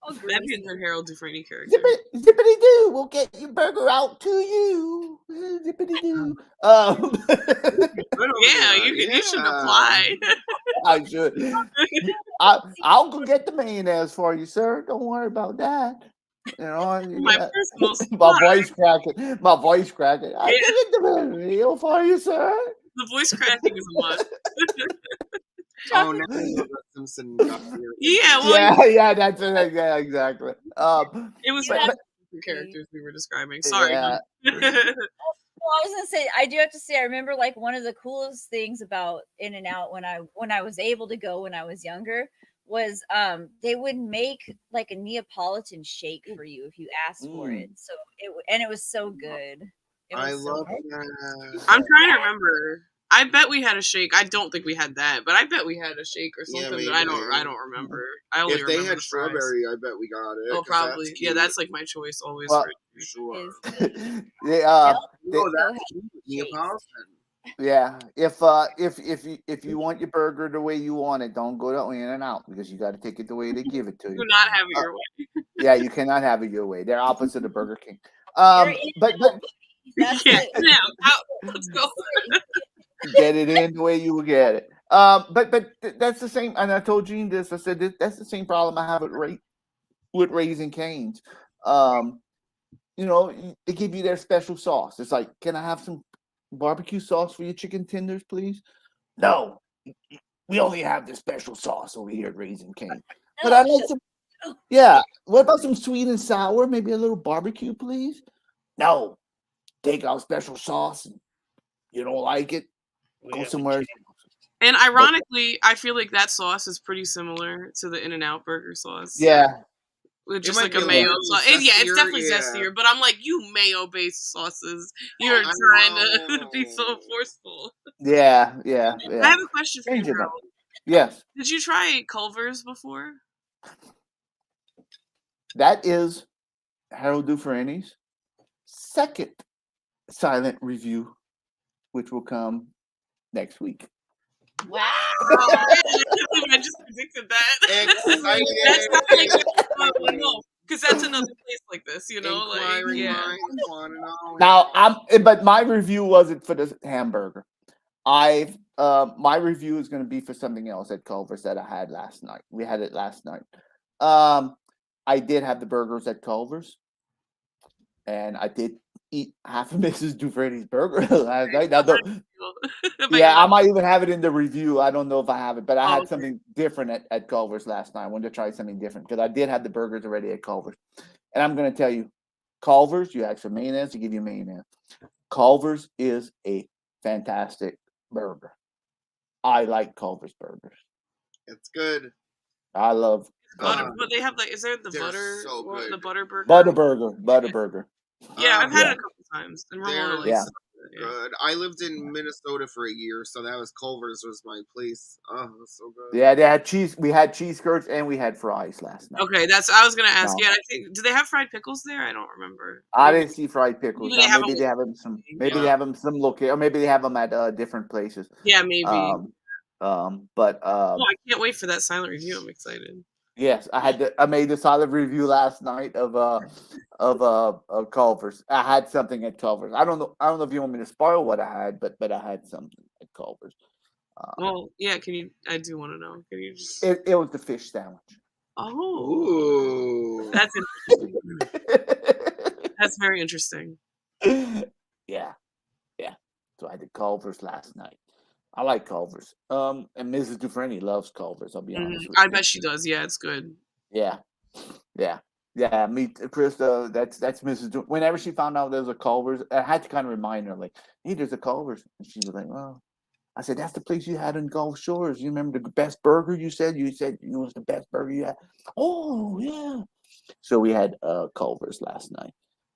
F: Oh, that'd be a good Harold Dufrene character.
E: Zippity doo, we'll get your burger out to you. Zippity doo.
F: Yeah, you should apply.
E: I should. I'll go get the mayonnaise for you, sir. Don't worry about that. You know, my voice cracking. My voice cracking. I can get the meal for you, sir.
F: The voice cracking is a must.
D: Oh, no. Simpson
E: yeah, that's it. Yeah, exactly.
F: It was the characters we were describing. Sorry.
E: Yeah.
G: Well, I was gonna say, I do have to say, I remember like one of the coolest things about In-N-Out when I was able to go when I was younger was they would make like a Neapolitan shake for you if you asked for it. So it was so good.
D: I love that.
F: I'm trying to remember. I bet we had a shake. I don't think we had that, but I bet we had a shake or something. Yeah, I don't remember. I only remember
D: if they had
F: the
D: strawberry, I bet we got it.
F: Oh, probably. That's like my choice always.
E: Well,
F: for sure.
D: Neapolitan.
E: Yeah, if you want your burger the way you want it, don't go to In-N-Out because you got to take it the way they give it to you.
F: Do not have it your way.
E: Yeah, you cannot have it your way. They're opposite of Burger King. But
F: yeah, out. Let's go.
E: Get it in the way you will get it. But that's the same. And I told Gene this. I said that's the same problem I have with Raising Cane's. You know, they give you their special sauce. It's like, can I have some barbecue sauce for your chicken tenders, please? No, we only have the special sauce over here at Raising Cane's. But I like some. Yeah, what about some sweet and sour? Maybe a little barbecue, please. No, take out special sauce. And you don't like it? Go somewhere.
F: And ironically, I feel like that sauce is pretty similar to the In-N-Out burger sauce.
E: Yeah.
F: With just like a mayo sauce. Yeah, it's definitely zestier, but I'm like, you mayo-based sauces. You're trying to be so forceful.
E: Yeah.
F: I have a question for you, Harold.
E: Yes.
F: Did you try Culver's before?
E: That is Harold Dufrene's second silent review, which will come next week.
B: Wow.
F: Oh, man, I can't believe I just predicted that.
D: Excited.
F: That's not like no, because that's another place like this, you know. Like,
D: Inquiring
F: yeah.
D: minds want to know.
E: Now but my review wasn't for the hamburger. My review is going to be for something else at Culver's that I had last night. We had it last night. I did have the burgers at Culver's, and I did eat half of Mrs. Dufrene's burger last night. Now, yeah, I might even have it in the review. I don't know if I have it, but I had something different at Culver's last night. I wanted to try something different because I did have the burgers already at Culver's. And I'm going to tell you, Culver's, you ask for mayonnaise, to give you mayonnaise. Culver's is a fantastic burger. I like Culver's burgers.
D: It's good.
E: I love
F: butter, but they have like, is there the
D: They're
F: butter,
D: so good.
F: the butter burger?
E: Butter burger.
F: Yeah, I've had it a couple times, and Ramona likes
E: Yeah.
F: it.
D: Good. I lived in Minnesota for a year, so that was Culver's was my place. Oh, it was so good.
E: Yeah, they had cheese. We had cheese curds and we had fries last night.
F: Okay, I was gonna ask.
E: No.
F: Yeah, I think, do they have fried pickles there? I don't remember.
E: I didn't see fried pickles.
F: Maybe they have
E: Maybe they have them some. Maybe
F: Yeah.
E: they have them some local, or maybe they have them at different places.
F: Yeah, maybe.
E: But
F: Oh, I can't wait for that silent review. I'm excited.
E: yes, I made the solid review last night of Culver's. I had something at Culver's. I don't know if you want me to spoil what I had, but I had something at Culver's.
F: Well, yeah. Can you? I do want to know. Can you just?
E: It was the fish sandwich.
F: Oh,
D: Ooh.
F: that's interesting. That's very interesting.
E: Yeah. So I did Culver's last night. I like Culver's. And Mrs. Dufrene loves Culver's. I'll be honest with you.
F: I bet she does. Yeah, it's good.
E: Yeah. Me, Krista. That's Mrs. Whenever she found out there was a Culver's, I had to kind of remind her, like, hey, there's a Culver's, and she was like, well. I said, that's the place you had in Gulf Shores. You remember the best burger you said? You said it was the best burger you had. Oh, yeah. So we had Culver's last night.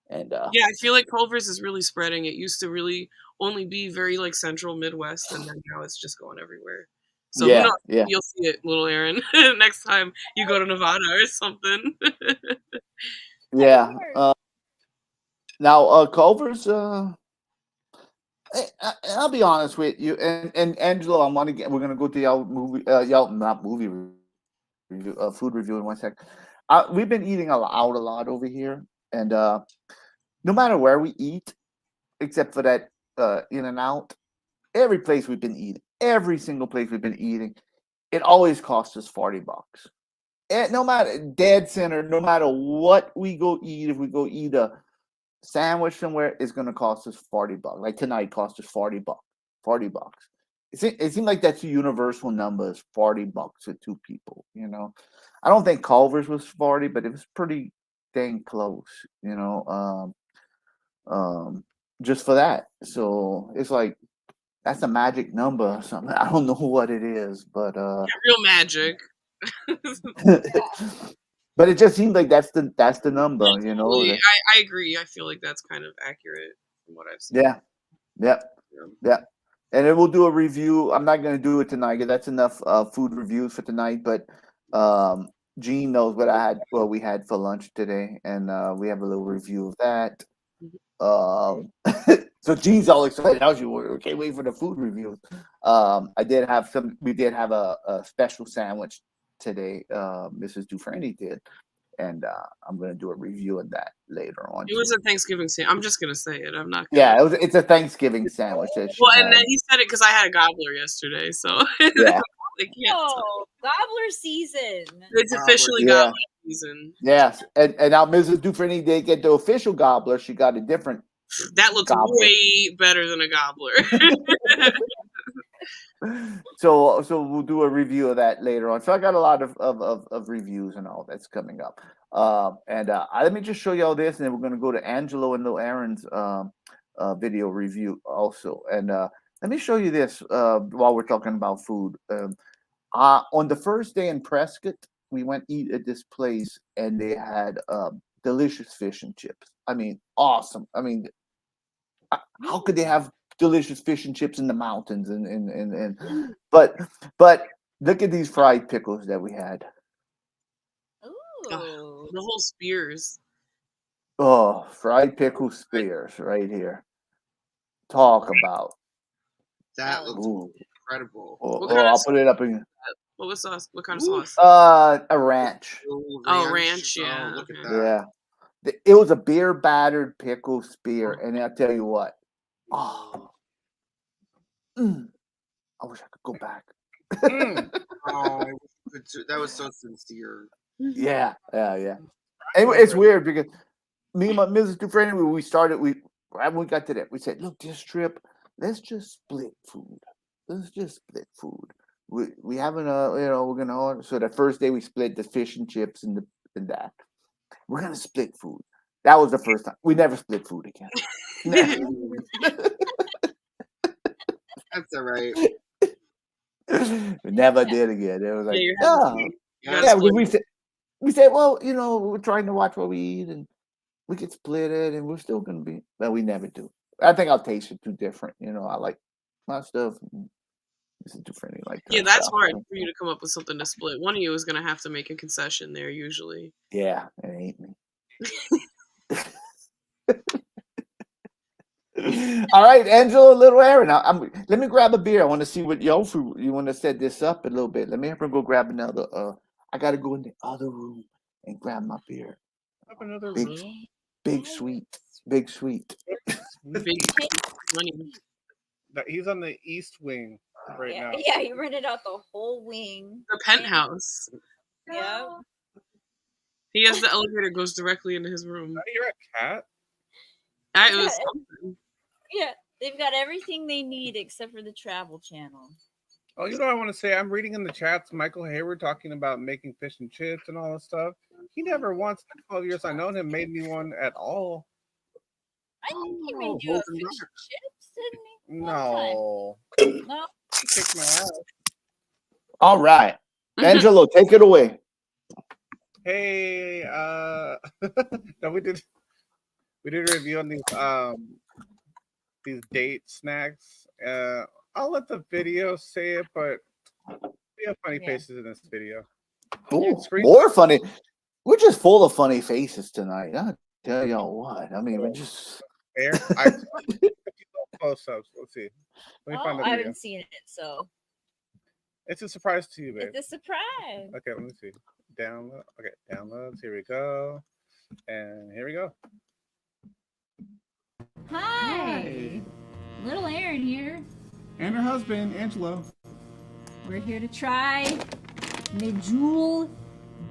E: And
F: yeah, I feel like Culver's is really spreading. It used to really only be very like central Midwest, and then now it's just going everywhere. So
E: yeah,
F: who knows? You'll see it, little Aaron, next time you go to Nevada or something.
E: Yeah. Now Culver's. I'll be honest with you, and Angelo, we're gonna go to Yelp movie, not movie review, food review in 1 sec. We've been eating out a lot over here, and no matter where we eat, except for that In-N-Out, every place we've been eating, every single place we've been eating, it always costs us $40. And no matter dead center, no matter what we go eat, if we go eat a sandwich somewhere, is going to cost us $40. Like tonight cost us $40. $40. It seemed like that's a universal number, is $40 for two people. You know, I don't think Culver's was 40, but it was pretty dang close. You know, just for that. So it's like that's a magic number or something. I don't know what it is, but
F: real magic.
E: But it just seems like that's the number, you know.
F: Totally. I agree. I feel like that's kind of accurate from what I've seen.
E: Yeah. And then we'll do a review. I'm not going to do it tonight because that's enough food reviews for tonight. But Gene knows what we had for lunch today, and we have a little review of that. So Gene's all excited. How's you? Can't wait for the food reviews. We did have a special sandwich today. Mrs. Dufrene did, and I'm going to do a review of that later on.
F: It was a Thanksgiving sandwich. I'm just going to say it. I'm not.
E: It's a Thanksgiving sandwich.
F: Well, and then he said it because I had a gobbler yesterday, so
E: yeah.
G: Gobbler season.
F: It's officially gobbler season.
E: Yes, and now Mrs. Dufrene did get the official gobbler. She got a different.
F: That looks way better than a gobbler.
E: So we'll do a review of that later on. So I got a lot of reviews and all that's coming up. Let me just show you all this, and then we're going to go to Angelo and Lil Aaron's video review also. And let me show you this while we're talking about food. On the first day in Prescott, we went eat at this place, and they had delicious fish and chips. I mean, awesome. I mean, how could they have delicious fish and chips in the mountains? But look at these fried pickles that we had.
G: Ooh.
F: The whole spears.
E: Oh, fried pickle spears right here. Talk about
D: that. Looks incredible.
F: What kind of
E: I'll
F: sauce?
E: put it up again.
F: What was sauce? What kind of sauce?
E: A ranch.
F: Oh, ranch. Yeah.
D: Oh, look at
F: okay.
D: that.
E: Yeah. It was a beer battered pickle spear, and I'll tell you what. Oh, I wish I could go back.
D: Oh, I wish you could too. That was so sincere.
E: Yeah. It's weird because me and my Mrs. Dufrene, we started. When we got to that, we said, "Look, this trip, let's just split food. Let's just split food. We haven't we're gonna order." So the first day we split the fish and chips and that. We're gonna split food. That was the first time. We never split food again.
D: That's all right.
E: We never did again. It was like,
F: you
E: because we said, well, we're trying to watch what we eat, and we could split it, and we're still gonna be. But we never do. I think our tastes are too different. I like my stuff. This is different. Like
F: Yeah, that's hard for you to come up with something to split. One of you is gonna have to make a concession there usually.
E: Yeah, it ain't me. All right, Angela, little Aaron. Let me grab a beer. I want to see what you want to set this up a little bit. Let me have her go grab another. I gotta go in the other room and grab my beer.
C: Up another
E: Big,
C: room.
E: big sweet, big sweet.
F: Big money.
C: He's on the east wing right now.
G: Yeah, he rented out the whole wing.
F: The penthouse.
G: Yeah.
F: He has the elevator goes directly into his room.
C: You're a cat.
F: That was something.
G: Yeah, they've got everything they need except for the Travel Channel.
C: Oh, you know what I want to say? I'm reading in the chats Michael Hayward talking about making fish and chips and all this stuff. He never once in the 12 years I know him made me one at all.
G: I think he made you a fish and chips, didn't he?
C: No.
G: No.
C: He kicked my ass.
E: All right, Angelo, take it away.
C: Hey, no, we did a review on these date snacks. I'll let the video say it, but we have funny faces in this video.
E: Ooh, more funny. We're just full of funny faces tonight. I'll tell y'all what. I mean, we're just.
C: Close-ups. Let's see. Let me find the
G: I
C: video.
G: haven't seen it, so.
C: It's a surprise to you, babe.
G: It's a surprise.
C: Okay, let me see. Download. Okay, downloads. Here we go. And here we go.
I: Hi. Little Aaron here.
C: And her husband, Angelo.
I: We're here to try Medjool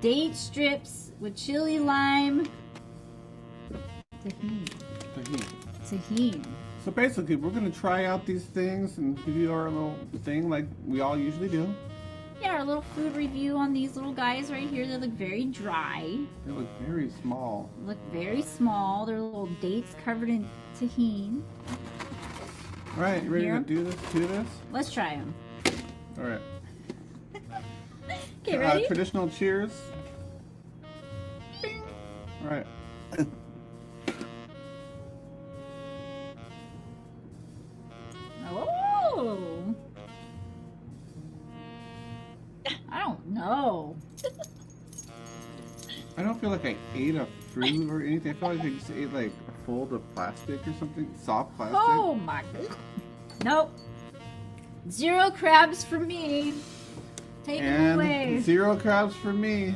I: date strips with chili lime. Tahini.
C: So basically, we're going to try out these things and give you our little thing like we all usually do.
I: Yeah, our little food review on these little guys right here. They look very dry.
C: They look very small.
I: Look very small. They're little dates covered in tahini.
C: All right, you ready to do this?
I: Let's try them.
C: All right.
I: Okay, ready?
C: Traditional cheers. All right.
I: Oh. I don't know.
C: I don't feel like I ate a fruit or anything. I feel like I just ate like a fold of plastic or something. Soft plastic.
I: Oh my god. Nope. 0 crabs for me. Take it away.
C: 0 crabs for me.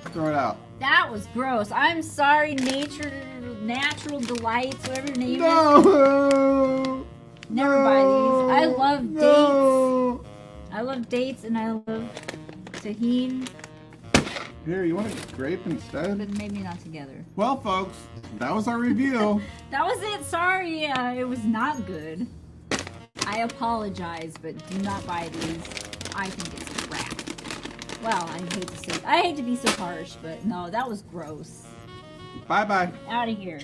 C: Throw it out.
I: That was gross. I'm sorry, Natural Delights, whatever your name is.
C: No.
I: Never buy these. I love dates. I love dates and I love tahini.
C: Here, you want to grape instead?
I: But maybe not together.
C: Well, folks, that was our review.
I: That was it. Sorry, it was not good. I apologize, but do not buy these. I think it's crap. Well, I hate to be so harsh, but no, that was gross.
C: Bye-bye.
I: Out of here.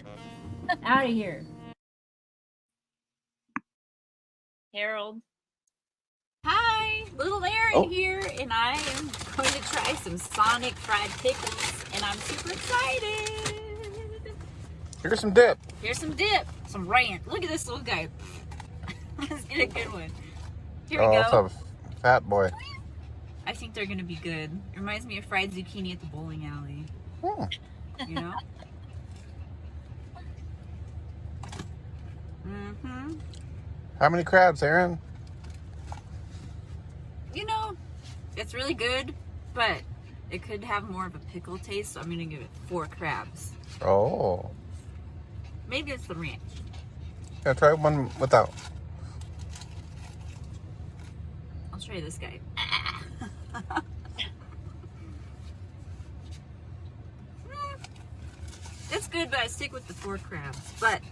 I: Out of here.
G: Harold.
J: Hi, little Aaron here, and I am going to try some Sonic fried pickles, and I'm super excited.
K: Here's some dip.
J: Here's some dip, some ranch. Look at this little guy. Let's get a good one. Here we go.
K: That's a fat boy.
J: I think they're going to be good. It reminds me of fried zucchini at the bowling alley. You know?
K: How many crabs, Aaron?
J: It's really good, but it could have more of a pickle taste, so I'm gonna give it 4 crabs.
K: Oh.
J: Maybe it's the ranch.
K: Yeah, try one without.
J: I'll try this guy. It's good, but I stick with the 4 crabs. But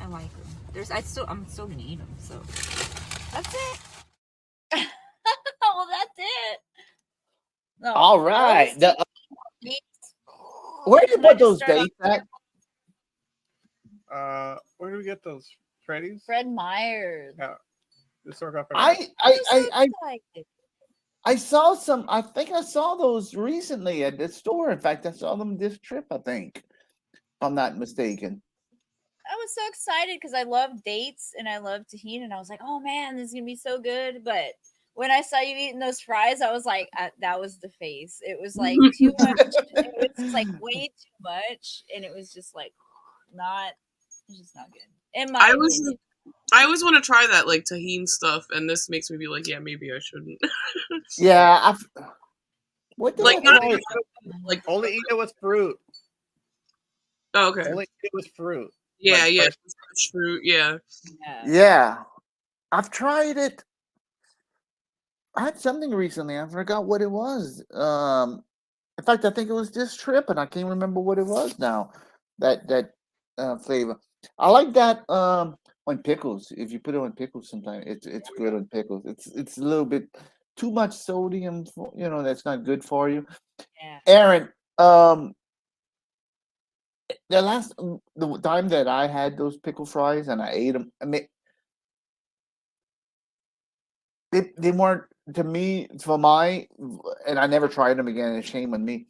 J: I like them. I'm still gonna eat them. So that's it.
G: Oh, that's it. No,
E: All right.
G: those
E: Where did you
G: Can I
E: put
G: just
E: those
G: start
E: dates at?
C: Where do we get those? Freddy's?
G: Fred Meyer's.
C: Yeah. The store got Fred
E: I
C: Meyer's.
E: I saw some. I think I saw those recently at the store. In fact, I saw them this trip. I think, if I'm not mistaken.
G: I was so excited because I love dates and I love tahini, and I was like, "Oh man, this is gonna be so good!" But when I saw you eating those fries, I was like, "That was the face." It was like too much. It was like way too much, and it was just like not. It's just not good. In my opinion.
F: I always want to try that like tahini stuff, and this makes me be like, yeah, maybe I shouldn't.
E: Yeah, what did
F: like
E: I
F: not
E: try?
C: Like only eat it with fruit.
F: Oh, okay.
C: Only eat it with fruit.
F: Yeah,
C: Like
F: yeah,
C: fresh
F: fruit. Yeah.
E: Yeah, I've tried it. I had something recently. I forgot what it was. In fact, I think it was this trip, and I can't remember what it was now. That flavor. I like that on pickles. If you put it on pickles, sometimes it's good on pickles. It's a little bit too much sodium. That's not good for you.
G: Yeah.
E: Aaron, the time that I had those pickle fries and I ate them, I mean, they weren't to me and I never tried them again. It's shame on me.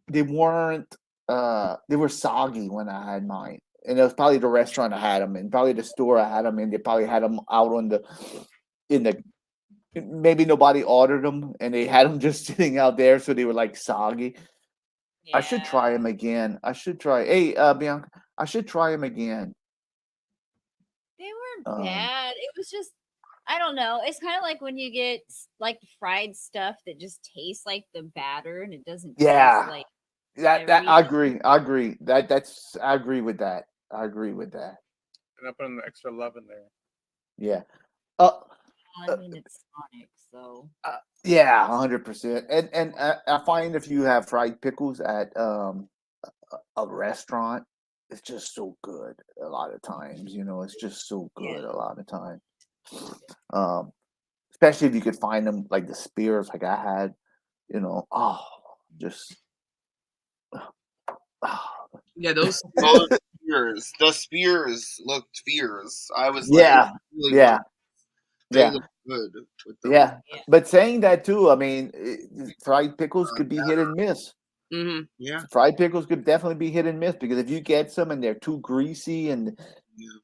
E: They weren't. They were soggy when I had mine, and it was probably the restaurant I had them in, probably the store I had them in. They probably had them out in the. Maybe nobody ordered them, and they had them just sitting out there, so they were like soggy. I should try them again. I should try. Hey, Bianca, I should try them again.
G: They weren't bad. It was just, I don't know. It's kind of like when you get like fried stuff that just tastes like the batter and it doesn't
E: Yeah,
G: taste like
E: that I agree. I agree. I agree with that. I agree with that.
C: And I put an extra love in there.
E: Yeah.
G: I mean, it's Sonic, so.
E: Yeah, 100%. And I find if you have fried pickles at a restaurant, it's just so good. A lot of times, it's just so good. A lot of times, especially if you could find them like the spears, like I had. Just.
F: Yeah, those
D: spears. The spears looked fierce. I was
E: Yeah,
D: really
E: yeah,
D: they
E: yeah.
D: look good with them.
E: Yeah, but saying that too, I mean, fried pickles could be hit and miss.
F: Mm-hmm.
D: Yeah,
E: fried pickles could definitely be hit and miss because if you get some and they're too greasy and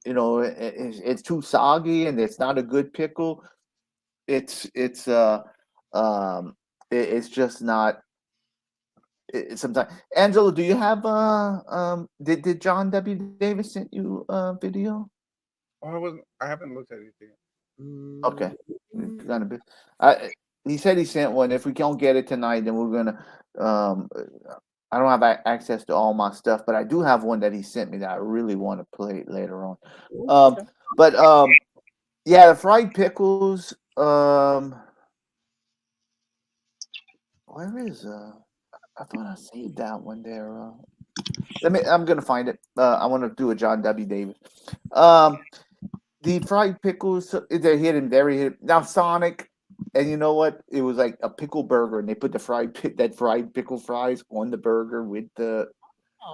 E: it's too soggy and it's not a good pickle, it's just not. Sometimes, Angela, do you have did John W. Davis sent you a video?
C: Oh, I haven't looked at anything.
E: Okay, gonna be. He said he sent one. If we don't get it tonight, then we're gonna. I don't have access to all my stuff, but I do have one that he sent me that I really want to play later on. But yeah, the fried pickles. Where is I thought I saved that one there. I'm gonna find it. I want to do a John W. Davis. The fried pickles, they're hidden, very hidden. Now Sonic, and you know what? It was like a pickle burger, and they put the fried pickle fries on the burger with the.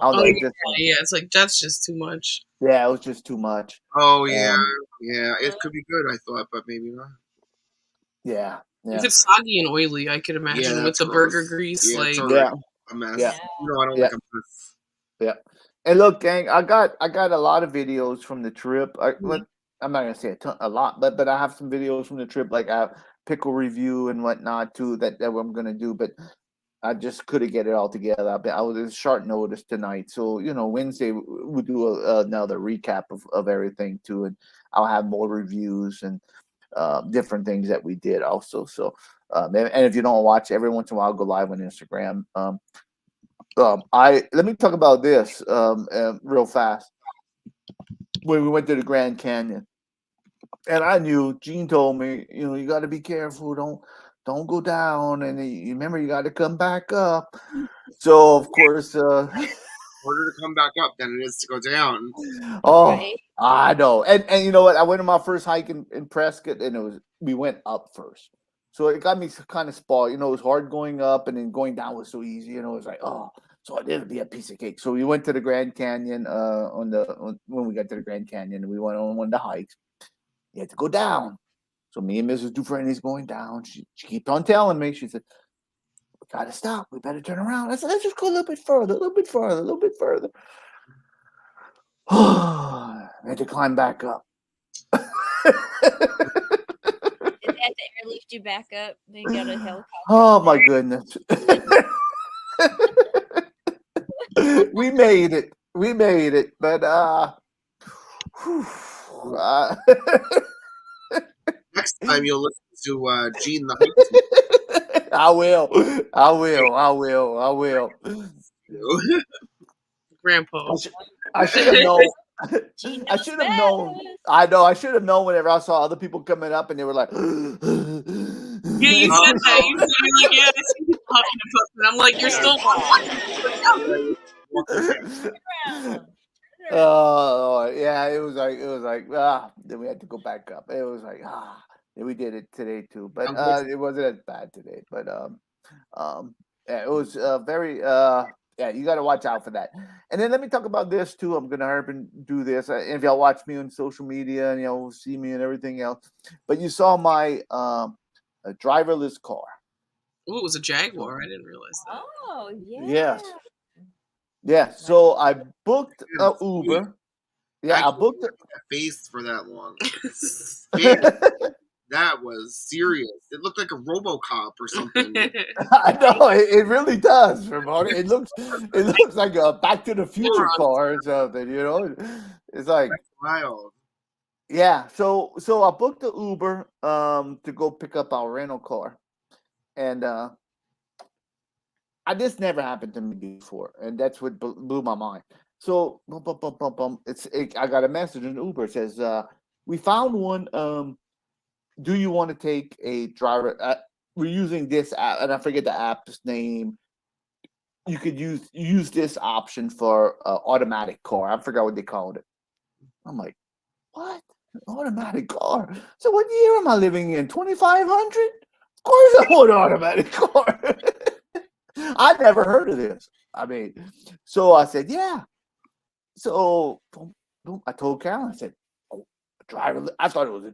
F: yeah, it's like that's just too much.
E: Yeah, it was just too much.
D: Oh yeah, it could be good. I thought, but maybe not.
E: Yeah.
F: If it's soggy and oily, I could imagine with the burger grease.
D: Yeah,
F: like
D: a mess.
E: Yeah.
D: I don't like a mess.
E: Yeah. And look, gang, I got a lot of videos from the trip. I'm not gonna say a lot, but I have some videos from the trip, like I have pickle review and whatnot too that I'm gonna do. But I just couldn't get it all together. I was in short notice tonight, so Wednesday we'll do another recap of everything too, and I'll have more reviews and different things that we did also. So, and if you don't watch, every once in a while, I'll go live on Instagram. Let me talk about this real fast. When we went to the Grand Canyon, and I knew Gene told me, you got to be careful. Don't go down, and you remember you got to come back up. So of course,
D: harder to come back up than it is to go down.
E: Oh,
G: Right.
E: I know. And you know what? I went on my first hike in Prescott, and we went up first. So it got me kind of spoiled. It was hard going up, and then going down was so easy. It was like, oh, so it'll be a piece of cake. So we went to the Grand Canyon when we got to the Grand Canyon, and we went on one of the hikes. You had to go down. So me and Mrs. Dufrene is going down. She kept on telling me. She said, we got to stop. We better turn around. I said, let's just go a little bit further, a little bit further, a little bit further. I had to climb back up.
G: Did they have to airlift you back up? They got a helicopter.
E: Oh my goodness. We made it. We made it. But
D: Next time you'll listen to Gene the Hike.
E: I will.
F: Grandpa.
E: I should have known. I should have known. I know. I should have known whenever I saw other people coming up and they were like,
F: Yeah, you said that. You're like, yeah, I see you puffing and puffing. I'm like, you're still
E: oh yeah, it was like then we had to go back up. It was like yeah, we did it today too, but it wasn't as bad today. But yeah, it was very yeah, you got to watch out for that. And then let me talk about this too. I'm gonna hurry and do this. If y'all watch me on social media and see me and everything else, but you saw my driverless car.
F: Ooh, it was a Jaguar. I didn't realize that.
G: Oh yeah.
E: Yes. Yeah. So I booked a Uber. Yeah, I booked it.
D: Face for that long. That was serious. It looked like a RoboCop or something.
E: I know it really does, Ramona. It looks like a Back to the Future car or something. It's like
D: wild.
E: Yeah. So I booked the Uber to go pick up our rental car, and this never happened to me before, and that's what blew my mind. So I got a message in Uber. It says we found one. Do you want to take a driver? We're using this app, and I forget the app's name. You could use this option for automatic car. I forgot what they called it. I'm like, what? An automatic car? So what year am I living in? 2500? Of course I want an automatic car. I never heard of this. I mean, so I said, yeah. So I told Carolyn, I said, oh, driver. I thought it was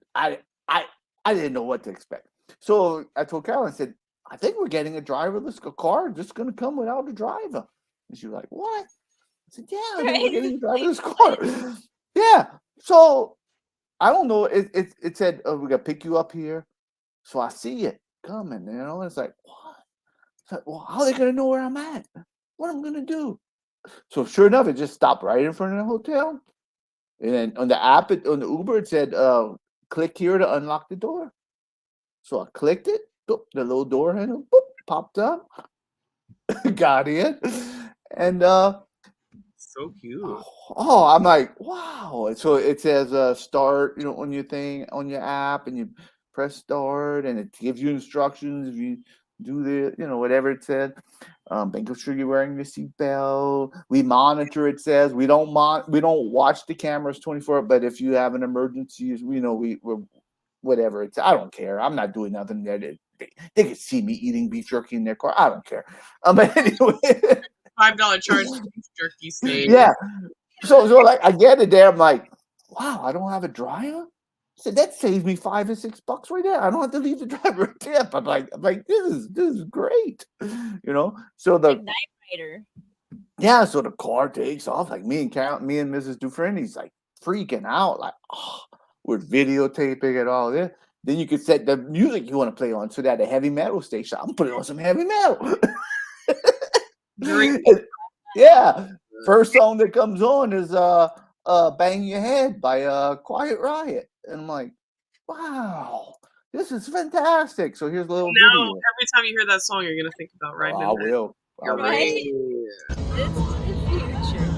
E: I didn't know what to expect. So I told Carolyn, I said, I think we're getting a driverless car just going to come without a driver. And she was like, what? I said, yeah, I think we're getting a driverless car. Yeah. So I don't know. It said, we're going to pick you up here. So I see it coming, It's like, what? It's like, well, how are they going to know where I'm at? What am I going to do? So sure enough, it just stopped right in front of the hotel. And then on the app, on the Uber, it said, click here to unlock the door. So I clicked it. Boop, the little door handle popped up. Got in. And
D: so cute.
E: Oh, I'm like, wow. So it says start, on your thing, on your app, and you press start, and it gives you instructions if you do the, whatever it said. Make sure you're wearing your seatbelt. We monitor, it says. We don't watch the cameras 24, but if you have an emergency, we're whatever it's. I don't care. I'm not doing nothing there. They can see me eating beef jerky in their car. I don't care. But anyway,
F: $5 charge for beef jerky steak.
E: Yeah. So like I get it there. I'm like, wow, I don't have a driver. So that saves me $5 or $6 right there. I don't have to leave the driver a tip. I'm like, this is great, So the
G: Night Rider.
E: Yeah, so the car takes off. Like me and Mrs. Dufrene, he's like freaking out, like, oh, we're videotaping and all this. Then you can set the music you want to play on. So that a heavy metal station, I'm putting on some heavy metal. Yeah, first song that comes on is "Bang Your Head" by Quiet Riot, and I'm like, wow, this is fantastic. So here's a little
F: Now,
E: video.
F: every time you hear that song, you're gonna think about riding
E: I
F: in that.
E: will. I will.
G: Right? It's the future.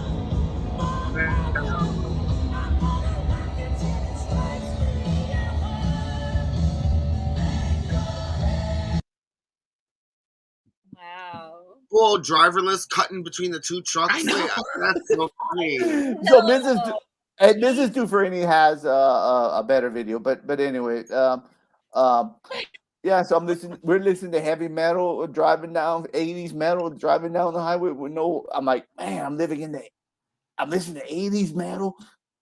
G: Wow.
D: Well, driverless cutting between the two trucks.
F: I know.
D: That's so funny.
E: So Mrs. Dufrene has a better video, but anyway, yeah. So we're listening to heavy metal, driving down 80s metal, driving down the highway with no. I'm like, man, I'm listening to 80s metal.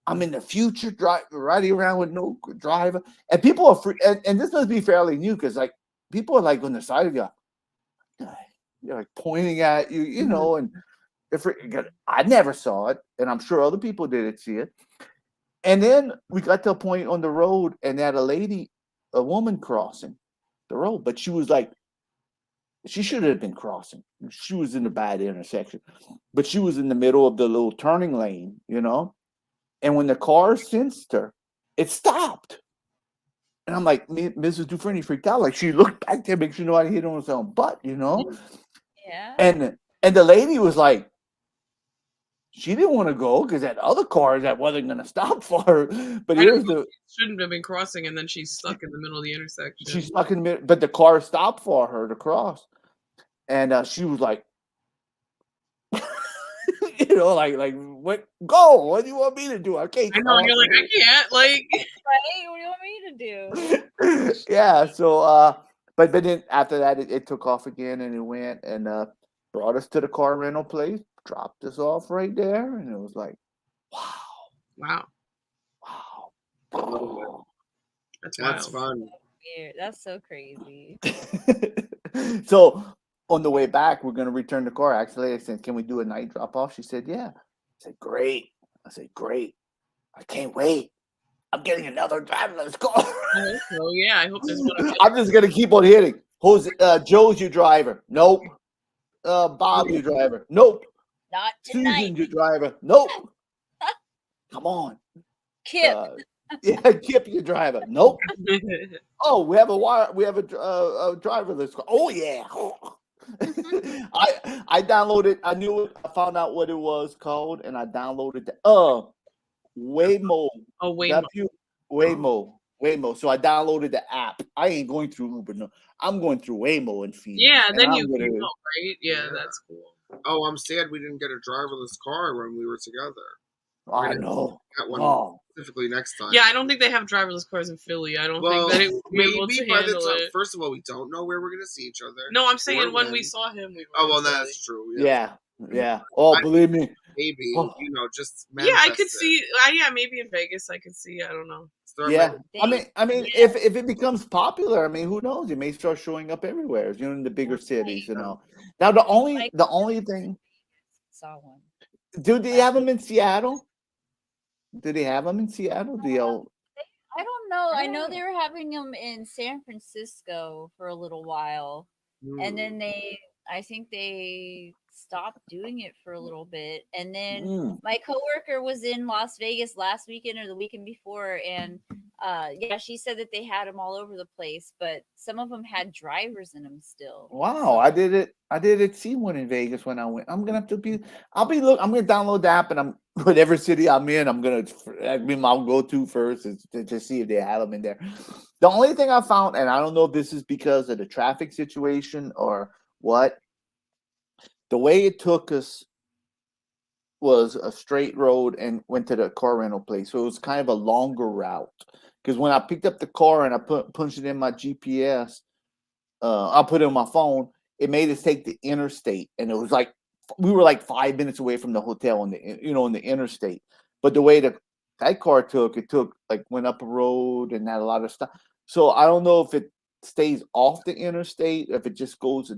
E: I'm in the future, riding around with no driver, and people are free. And this must be fairly new because like people are like on the side of you, they're like pointing at you, you know, and if I never saw it, and I'm sure other people didn't see it. And then we got to a point on the road, and had a woman crossing the road, but she was like, she should have been crossing. She was in the bad intersection, but she was in the middle of the little turning lane, you know. And when the car sensed her, it stopped. And I'm like, Mrs. Dufrene freaked out. Like she looked back there, make sure nobody hit on his own butt, you know.
G: Yeah.
E: And the lady was like, she didn't want to go because that other car that wasn't going to stop for her. But here's the
F: shouldn't have been crossing, and then she's stuck in the middle of the intersection.
E: She's stuck in the middle, but the car stopped for her to cross, and she was like, you know, like what? Go! What do you want me to do? I can't.
F: I know, and you're like, I can't. Like,
G: right? What do you want me to do?
E: Yeah. So, but then after that, it took off again, and it went and brought us to the car rental place, dropped us off right there, and it was like,
F: wow.
D: That's fun.
G: Weird. That's so crazy.
E: So on the way back, we're gonna return the car. Actually, I said, "Can we do a night drop off?" She said, "Yeah." I said, "Great." I said, "Great." I can't wait. I'm getting another driverless car.
F: Oh yeah, I hope there's one.
E: I'm just gonna keep on hitting. Who's Joe's your driver? Nope. Bob your driver? Nope.
G: Not tonight.
E: Susan's your driver? Nope. Come on.
G: Kip.
E: Yeah, Kip your driver? Nope. Oh, we have a driverless car. Oh yeah. I downloaded. I knew it. I found out what it was called, and I downloaded the Waymo.
F: Oh, Waymo.
E: Waymo. So I downloaded the app. I ain't going through Uber. No, I'm going through Waymo and Phoenix.
F: Yeah,
E: and
F: then
E: I'm
F: you
E: gonna-
F: know, right? Yeah, that's cool.
D: Oh, I'm sad we didn't get a driverless car when we were together.
E: I know.
D: That one
E: Oh.
D: specifically next time.
F: Yeah, I don't think they have driverless cars in Philly. I don't
D: Well,
F: think that it would be able
D: maybe
F: to
D: by the
F: handle
D: time.
F: it.
D: First of all, we don't know where we're gonna see each other.
F: No, I'm
D: or
F: saying when we
D: when.
F: saw him, we were.
D: Oh well,
F: in Philly.
D: that's true.
E: Yeah. Oh, believe me.
D: Maybe
E: Oh.
D: just
F: Yeah, I could
D: manifest it.
F: see. Yeah, maybe in Vegas, I could see. I don't know.
D: Start
E: Yeah,
D: making-
E: I mean, if it becomes popular, I mean, who knows? It may start showing up everywhere, you know, in the bigger cities, you know. Now, the only thing,
G: Saw one.
E: do they have them in Seattle? Do they have them in Seattle?
G: I don't know. I know they were having them in San Francisco for a little while, and then I think they stopped doing it for a little bit. And then my coworker was in Las Vegas last weekend or the weekend before, and yeah, she said that they had them all over the place, but some of them had drivers in them still.
E: Wow, I didn't see one in Vegas when I went. I'm gonna have to I'm gonna download the app, and I'm whatever city I'm in, I'll go to first to see if they have them in there. The only thing I found, and I don't know if this is because of the traffic situation or what, the way it took us was a straight road and went to the car rental place. So it was kind of a longer route. Because when I picked up the car and I punched it in my GPS, I put it on my phone, it made us take the interstate. And it was like, we were like 5 minutes away from the hotel on the interstate. But the way that car took, went up a road and had a lot of stuff. So I don't know if it stays off the interstate, if it just goes a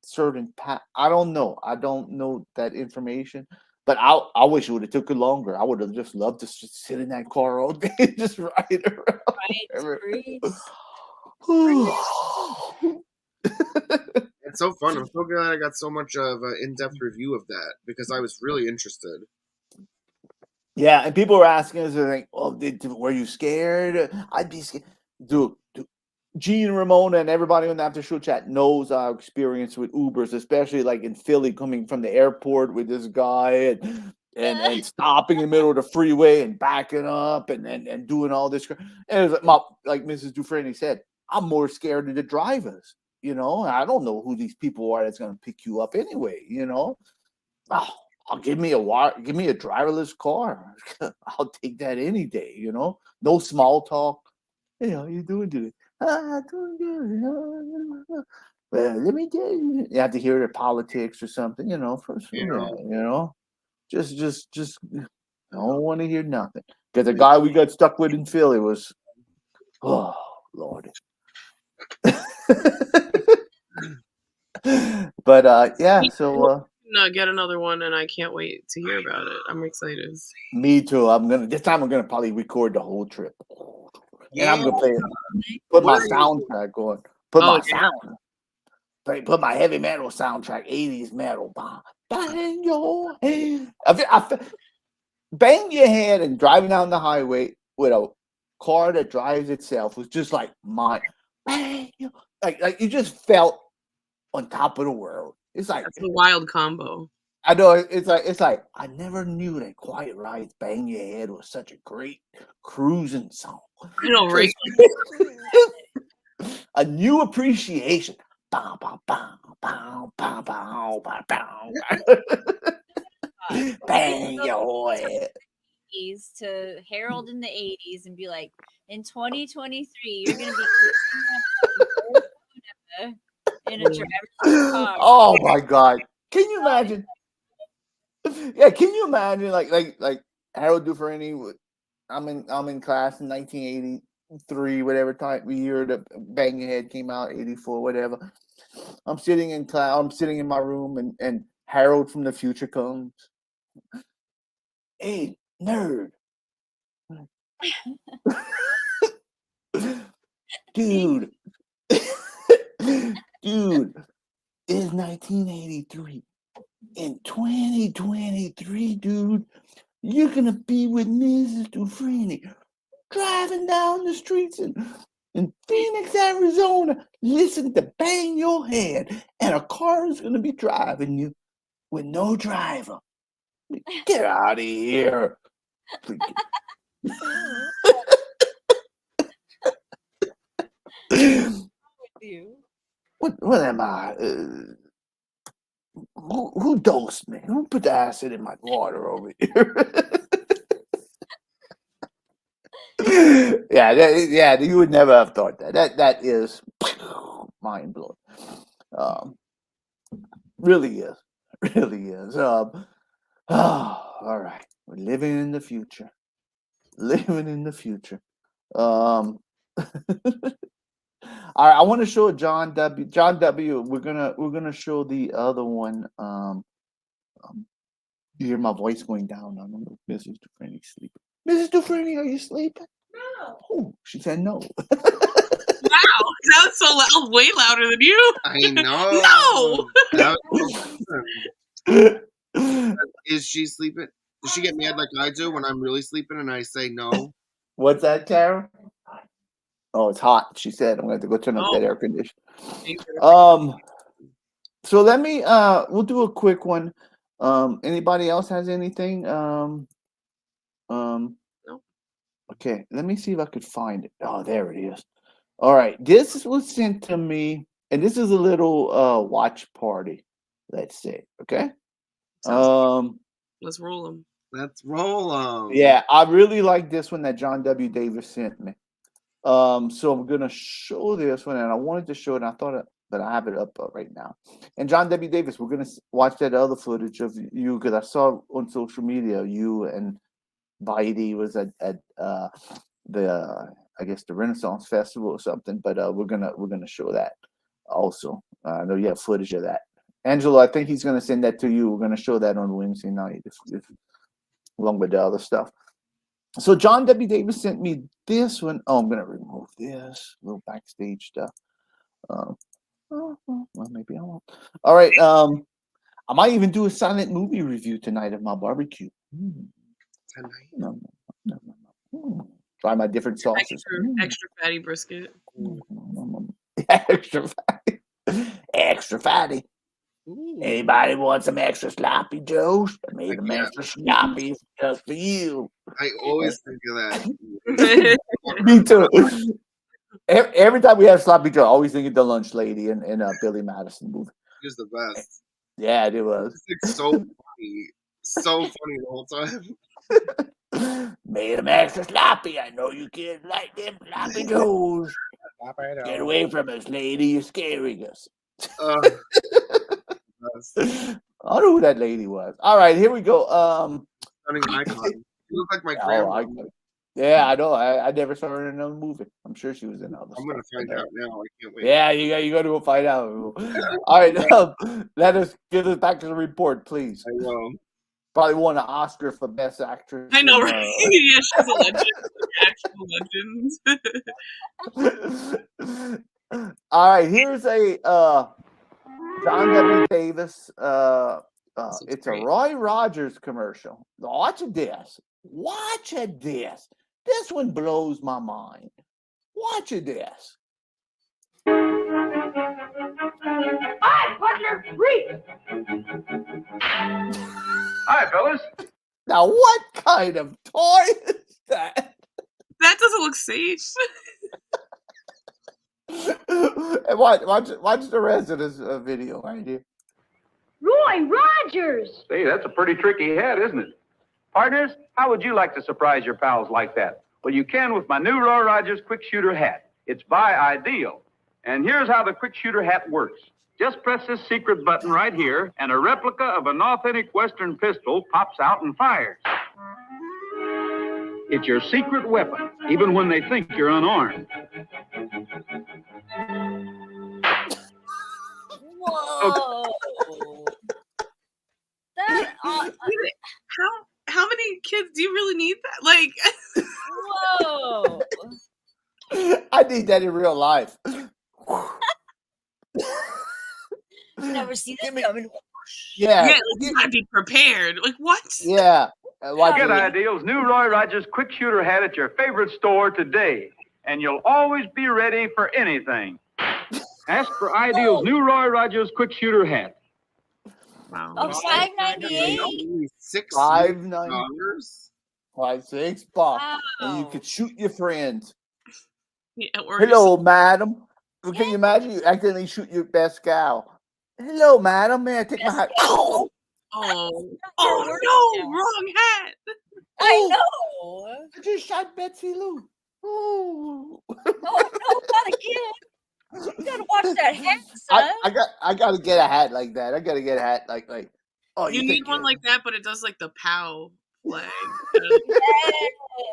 E: certain path. I don't know. I don't know that information. But I wish it would have took it longer. I would have just loved to sit in that car all day and just ride around.
D: It's so fun. I'm so glad I got so much of an in-depth review of that because I was really interested.
E: Yeah, and people were asking us, like, "Oh, were you scared?" I'd be scared. dude, Gene and Ramona and everybody on the after show chat knows our experience with Ubers, especially like in Philly, coming from the airport with this guy and stopping in the middle of the freeway and backing up and doing all this. And it was like Mrs. Dufrene said, I'm more scared of the drivers. You know, I don't know who these people are that's going to pick you up anyway. You know, give me a driverless car. I'll take that any day. You know, no small talk. Hey, how you doing today? Doing good. Well, let me tell you. You have to hear their politics or something. You know, you know, just. I don't want to hear nothing because the guy we got stuck with in Philly was, oh Lord. But yeah, so
F: get another one, and I can't wait to hear about it. I'm excited.
E: Me too. This time I'm gonna probably record the whole trip, and I'm gonna put my soundtrack on. Put my heavy metal soundtrack, 80s metal. Bang your head. Bang your head and driving down the highway with a car that drives itself was just like like you just felt on top of the world. It's like
F: it's a wild combo.
E: I know it's like I never knew that Quiet Rides Bang Your Head was such a great cruising song.
F: I know, right?
E: A new appreciation. Bow, bow, bow, bow, bow, bow, bow, bow. Bang your head.
G: To Harold in the 80s and be like, in 2023, you're gonna be in a driverless car.
E: Oh my God! Can you imagine? Yeah, can you imagine like Harold Dufrene? I'm in class in 1983, whatever year the Bang Your Head came out, 84, whatever. I'm sitting in class. I'm sitting in my room, and Harold from the future comes. Hey, nerd. Dude. Dude, it's 1983. In 2023, dude, you're gonna be with Mrs. Dufrene driving down the streets in Phoenix, Arizona, listen to Bang Your Head, and a car is gonna be driving you with no driver. Get out of here. What am I? Who dosed me? Who put the acid in my water over here? Yeah, you would never have thought that. That is mind blowing. Really is. All right, we're living in the future. All right, I want to show John W. We're gonna show the other one. You hear my voice going down. I don't know if Mrs. Dufrene's sleeping. Mrs. Dufrene, are you sleeping? No. Oh, she said no.
F: Wow, that was so loud, way louder than you.
D: I know. No. Is she sleeping? Does she get mad like I do when I'm really sleeping and I say no?
E: What's that, Karen? Oh, it's hot. She said I'm going to have to go turn up that air conditioner. So let me we'll do a quick one. Anybody else has anything? No. Okay, let me see if I could find it. Oh, there it is. All right, this was sent to me, and this is a little watch party. Let's say, okay.
F: Let's roll them.
E: Yeah, I really like this one that John W. Davis sent me. So I'm gonna show this one, and I wanted to show it. And I thought but I have it up right now. And John W. Davis, we're gonna watch that other footage of you because I saw on social media you and Bitey was at the I guess the Renaissance Festival or something. But we're gonna show that also. I know you have footage of that. Angelo, I think he's gonna send that to you. We're gonna show that on Wednesday night, if along with the other stuff. So John W. Davis sent me this one. Oh, I'm gonna remove this little backstage stuff. Well, maybe I won't. All right. I might even do a silent movie review tonight at my barbecue. Tonight? No. Try my different sauces.
F: Extra fatty brisket.
E: Extra fatty. Extra fatty.
F: Ooh.
E: Anybody want some extra sloppy joes? I made them extra sloppy just for you.
D: I always think of that.
E: Me too. Every time we have sloppy joe, I always think of the lunch lady in Billy Madison movie.
D: He was the best.
E: Yeah, it was.
D: It's so funny. So funny the whole time.
E: Made them extra sloppy. I know you kids like them sloppy joes. Get away from us, lady. You're scaring us. I don't know who that lady was. All right, here we go.
D: Stunning icon. You look like my grandma.
E: Yeah, I know. I never saw her in another movie. I'm sure she was in others.
D: I'm gonna find out now. I can't wait.
E: Yeah, you got to go find out. All right, get us back to the report, please.
D: I will.
E: Probably won an Oscar for Best Actress.
F: I know, right? Yeah, she's a legend. Actual legend.
E: All right, here's a John W. Davis. It's a Roy Rogers commercial. Watch this. Watch this. This one blows my mind. Watch this.
L: Hi, partner. Reach.
M: Hi, fellas.
E: Now, what kind of toy is that?
F: That doesn't look safe.
E: And watch the rest of this video right here.
L: Roy Rogers.
M: See, that's a pretty tricky head, isn't it? Partners, how would you like to surprise your pals like that? Well, you can with my new Roy Rogers Quick Shooter hat. It's by Ideal. And here's how the Quick Shooter hat works. Just press this secret button right here, and a replica of an authentic Western pistol pops out and fires. It's your secret weapon, even when they think you're unarmed.
G: Whoa. That,
F: how many kids do you really need that? Like,
G: whoa.
E: I need that in real life.
G: Never see that coming.
E: Yeah.
F: Like, you gotta be prepared. Like, what?
E: Yeah.
M: Get Ideal's new Roy Rogers Quick Shooter hat at your favorite store today, and you'll always be ready for anything. Ask for Ideal's new Roy Rogers Quick Shooter hat.
F: Wow.
G: Oh, $5.98.
D: $6.
E: $6, and you could shoot your friends.
F: Yeah,
E: hello, madam. Can you imagine you accidentally shoot your best gal? Hello, madam. May I take my hat?
F: Oh no! Wrong hat.
G: I know.
E: I just shot Betsy Lou. Oh
G: no, not again. You gotta watch that hat, son.
E: I gotta get a hat like that. I gotta get a hat like. Oh,
F: you need one like that, but it does like the POW flag.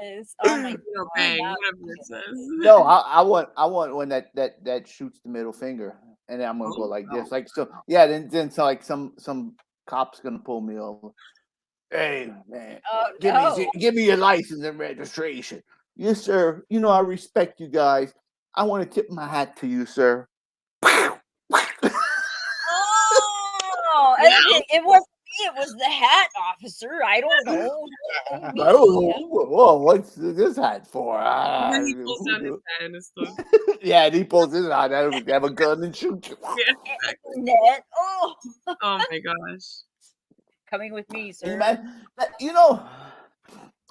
G: Yes. Oh my God.
F: Bang, whatever it says.
E: No, I want one that shoots the middle finger, and then I'm gonna go like this, like so. Yeah, then so like some cop's gonna pull me over. Hey man, give me your license and registration. Yes, sir. You know I respect you guys. I want to tip my hat to you, sir.
G: Oh, it wasn't me. It was the hat officer. I don't know.
E: Whoa, what's this hat for?
F: Then he pulls down his hat and it's the...
E: Yeah, and he pulls his hat out, have a gun and shoot you.
F: Yeah, exactly.
G: Oh
F: my gosh.
G: Coming with me, sir.
E: You know,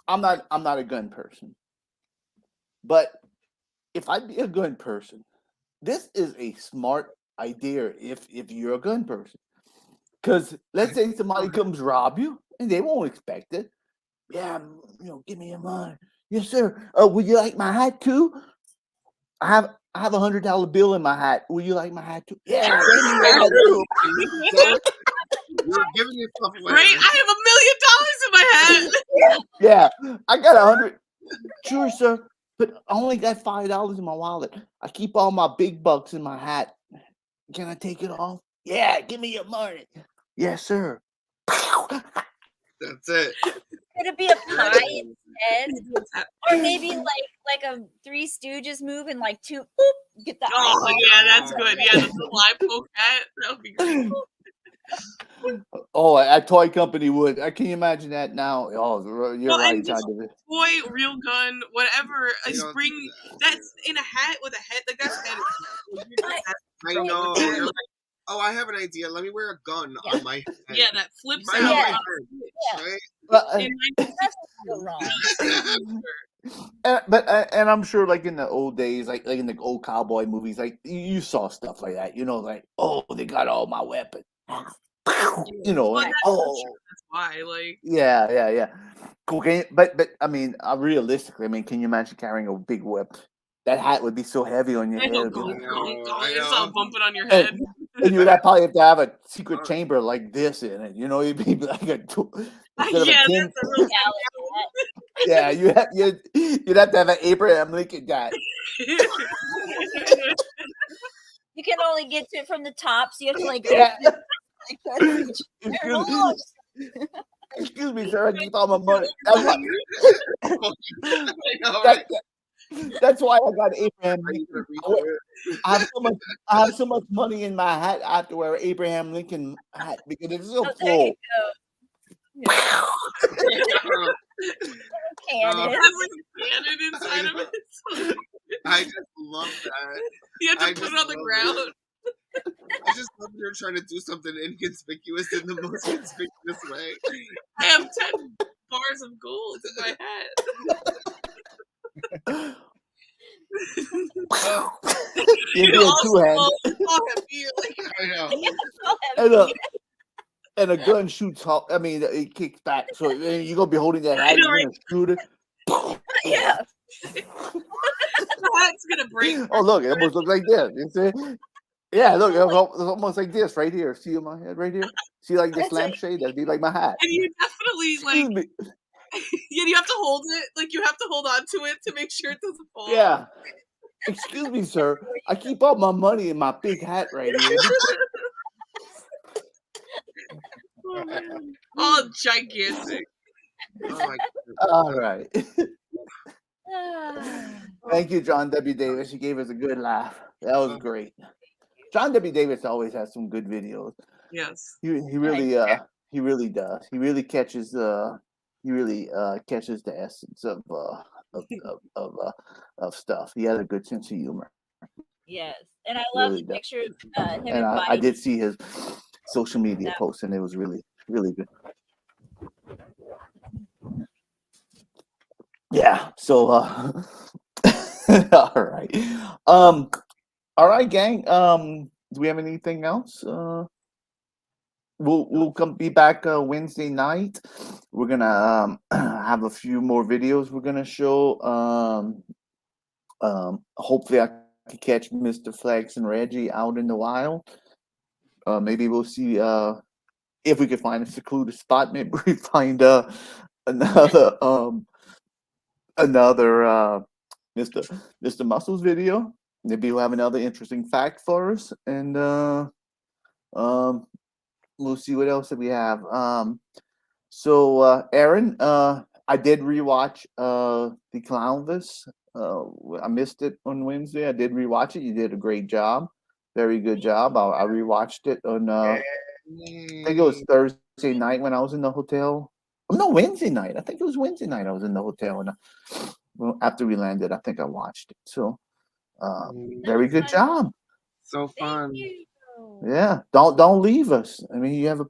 E: I'm not a gun person, but if I'd be a gun person, this is a smart idea if you're a gun person. Because let's say somebody comes rob you and they won't expect it. Yeah, give me your money. Yes, sir. Would you like my hat too? I have a $100 bill in my hat. Would you like my hat too? Yeah.
D: You're giving yourself away.
F: Right? I have $1 million in my hat.
E: Yeah, I got 100. Sure, sir. But I only got $5 in my wallet. I keep all my big bucks in my hat. Can I take it off? Yeah, give me your money. Yes, sir.
D: That's it.
G: Could it be a pie instead? Or maybe like a Three Stooges move and like get the
F: yeah, that's good. Yeah, the live poke hat. That would be great.
E: Oh, a toy company would. Can you imagine that now? Oh, you're
F: Well,
E: right,
F: and
E: John
F: just
E: David.
F: toy, real gun, whatever. A
D: They don't
F: spring
D: do
F: that's in a hat with a head. Like that's head.
D: I know. You're like, oh, I have an idea. Let me wear a gun on my head.
F: Yeah, that flips
D: Right
F: out.
D: on my
F: on
D: head,
F: a
D: right?
F: switch. In 1960s.
E: And I'm sure, like in the old days, like in the old cowboy movies, like you saw stuff like that. You know, like, oh, they got all my weapons. You know,
F: Well,
E: and
F: that's
E: oh,
F: that's why. Like,
E: yeah. Cocaine, but I mean, realistically, I mean, can you imagine carrying a big whip? That hat would be so heavy on your
F: I
E: head.
F: know,
E: It'd be like,
F: it's all bumping on your head.
E: and you would probably have to have a secret chamber like this in it. You know, you'd be like instead of
F: Yeah,
E: a tin.
F: that's a real
E: Yeah, you'd have to have an Abraham Lincoln guy.
G: You can only get to it from the top, so you have to like.
E: Yeah.
G: Almost.
E: Excuse me, sir. I keep all my money. That's why I got Abraham Lincoln. I have so much money in my hat. I have to wear an Abraham Lincoln hat because it's so full.
G: Cannon.
F: Cannon inside of it.
D: I just love that.
F: You have to put it on the ground.
D: I just love you're trying to do something inconspicuous in the most conspicuous way.
F: I have 10 bars of gold in my hat.
E: You'd be a two-hand.
D: I know.
E: And a gun shoots. I mean, it kicks back. So you're gonna be holding that hat. You're gonna shoot it.
G: Yeah.
F: The hat's gonna break.
E: Oh, look! It almost looks like this. You see? Yeah, look, it's almost like this right here. See my head right here? See, like this lampshade? That'd be like my hat.
F: And you definitely yeah, you have to hold it. Like you have to hold on to it to make sure it doesn't fall.
E: Yeah. Excuse me, sir. I keep all my money in my big hat right here.
F: Oh, man. All gigantic.
E: All right. Thank you, John W. Davis. You gave us a good laugh. That was great. John W. Davis always has some good videos.
F: Yes.
E: He really does. He really catches the essence of stuff. He has a good sense of humor.
G: Yes, and I love
E: Really
G: the
E: does.
G: picture of him
E: And I
G: inviting.
E: did see his social media post, and it was really, really good. Yeah. So, all right. All right, gang. Do we have anything else? We'll be back Wednesday night. We're gonna have a few more videos we're gonna show. Hopefully I can catch Mr. Flags and Reggie out in the wild. Maybe we'll see if we can find a secluded spot. Maybe we find another Mr. Muscles video. Maybe we'll have another interesting fact for us, and we'll see what else that we have. So Aaron, I did rewatch the Clownvis. I missed it on Wednesday. I did rewatch it. You did a great job, very good job. I rewatched it on I think it was Thursday night when I was in the hotel. Oh, no, Wednesday night. I think it was Wednesday night. I was in the hotel, and after we landed, I think I watched it. So, very good job.
D: So fun.
E: Yeah, don't leave us. I mean, you have a